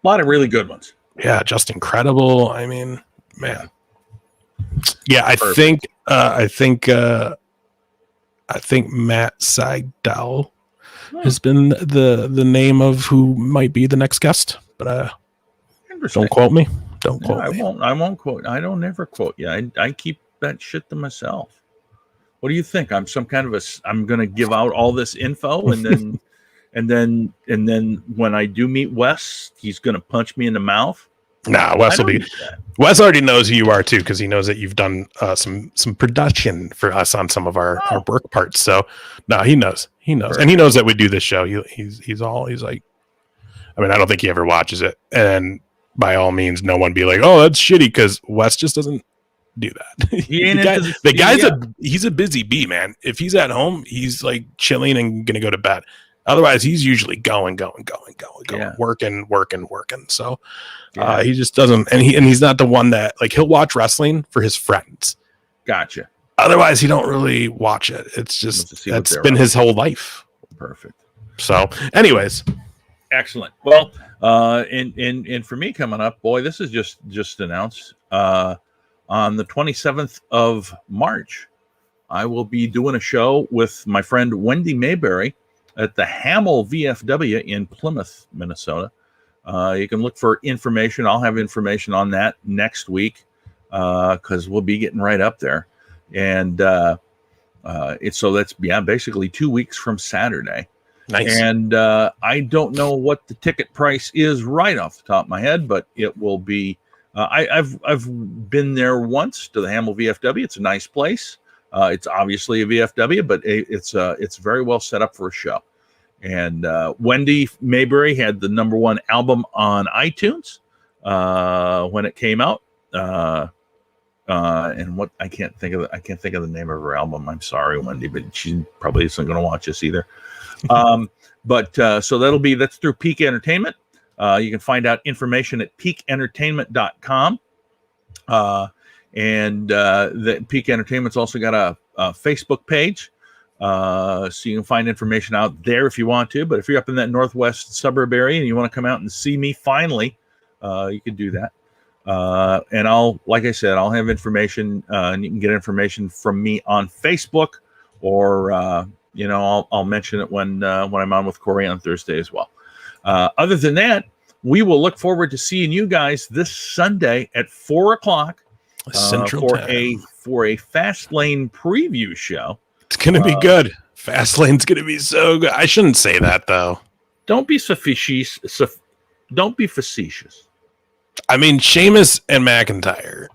Speaker 2: lot of really good ones.
Speaker 3: Yeah, just incredible. I mean, man. Yeah, I think Matt Seidel has been the name of who might be the next guest, but don't quote me. Don't quote me.
Speaker 2: I won't quote. I don't ever quote you. I keep that shit to myself. What do you think? I'm some kind of I'm going to give out all this info and then and then when I do meet Wes, he's going to punch me in the mouth.
Speaker 3: Nah, Wes already knows who you are too, because he knows that you've done some production for us on some of our work parts. So no, he knows, Perfect. And he knows that we do this show. He's like, I mean, I don't think he ever watches it, and by all means, no one be like, oh, that's shitty, because Wes just doesn't do that. He's a busy bee, man. If he's at home, he's like chilling and gonna go to bed. Otherwise, he's usually going, working. So he just doesn't, and he's not the one that, like, he'll watch wrestling for his friends.
Speaker 2: Gotcha.
Speaker 3: Otherwise, he don't really watch it. It's just that's been his whole life.
Speaker 2: Perfect.
Speaker 3: So, anyways,
Speaker 2: excellent. Well, and for me coming up, boy, this is just announced. On the 27th of March, I will be doing a show with my friend Wendy Mayberry at the Hamill VFW in Plymouth, Minnesota. You can look for information. I'll have information on that next week because we'll be getting right up there. And that's basically 2 weeks from Saturday.
Speaker 3: Nice.
Speaker 2: And I don't know what the ticket price is right off the top of my head, but it will be. I've been there once to the Hamill VFW. It's a nice place. It's obviously a VFW, but it's very well set up for a show. And Wendy Mayberry had the #1 album on iTunes when it came out. And what I can't think of the name of her album. I'm sorry, Wendy, but she probably isn't going to watch this either. So that's through Peak Entertainment. You can find out information at peakentertainment.com. And the Peak Entertainment's also got a Facebook page. So you can find information out there if you want to. But if you're up in that northwest suburb area and you want to come out and see me finally, you can do that. And I'll have information, and you can get information from me on Facebook, or I'll mention it when I'm on with Corey on Thursday as well. Other than that, we will look forward to seeing you guys this Sunday at 4:00
Speaker 3: Central time
Speaker 2: for a Fastlane preview show.
Speaker 3: It's gonna be good. Fastlane's gonna be so good. I shouldn't say that though.
Speaker 2: Don't be facetious. Don't be facetious.
Speaker 3: I mean, Sheamus and McIntyre.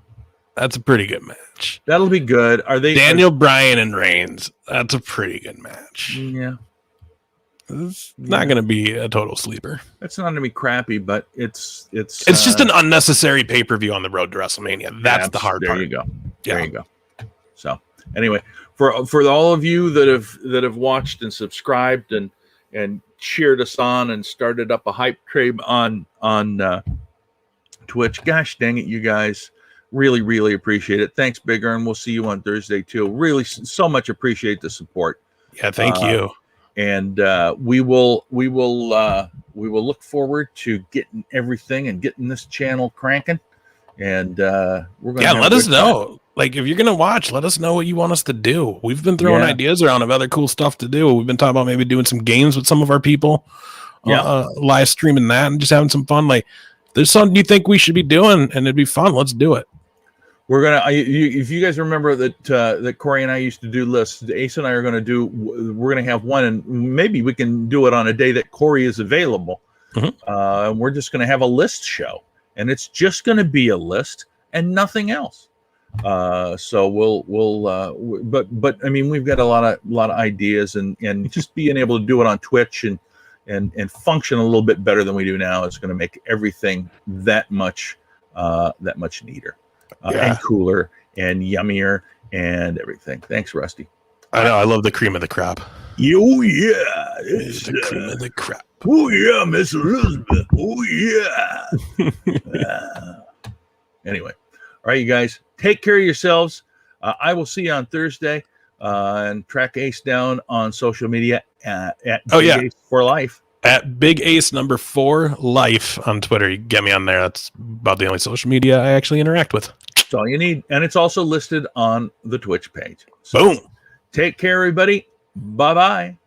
Speaker 3: That's a pretty good match.
Speaker 2: That'll be good. Are they
Speaker 3: Daniel Bryan and Reigns? That's a pretty good match.
Speaker 2: Yeah.
Speaker 3: It's not going to be a total sleeper.
Speaker 2: It's not going to be crappy, but it's
Speaker 3: just an unnecessary pay-per-view on the road to WrestleMania. That's the hard part.
Speaker 2: There you go. There you go. So anyway, for all of you that have watched and subscribed and cheered us on and started up a hype train on Twitch, gosh dang it, you guys, really, really appreciate it. Thanks, Big Earn. We'll see you on Thursday too. Really, so much appreciate the support.
Speaker 3: Yeah, thank you.
Speaker 2: And we will look forward to getting everything and getting this channel cranking. And we're gonna
Speaker 3: let us know. Like, if you're gonna watch, let us know what you want us to do. We've been throwing ideas around of other cool stuff to do. We've been talking about maybe doing some games with some of our people, live streaming that and just having some fun. Like, there's something you think we should be doing, and it'd be fun. Let's do it.
Speaker 2: We're gonna. If you guys remember that Corey and I used to do lists, Ace and I are gonna do. We're gonna have one, and maybe we can do it on a day that Corey is available. And we're just gonna have a list show, and it's just gonna be a list and nothing else. So we'll. But I mean, we've got a lot of ideas, and just being able to do it on Twitch and function a little bit better than we do now is going to make everything that much neater. And cooler and yummier and everything. Thanks, Rusty.
Speaker 3: I know. I love the cream of the crop.
Speaker 2: Oh, yeah.
Speaker 3: It's the cream of the crop.
Speaker 2: Oh, yeah, Miss Elizabeth. Oh, yeah. Anyway. All right, you guys. Take care of yourselves. I will see you on Thursday. And track Ace down on social media at Ace for Life.
Speaker 3: At Big Ace #4 Life on Twitter. You get me on there. That's about the only social media I actually interact with.
Speaker 2: That's all you need. And it's also listed on the Twitch page. So
Speaker 3: boom.
Speaker 2: Take care, everybody. Bye-bye.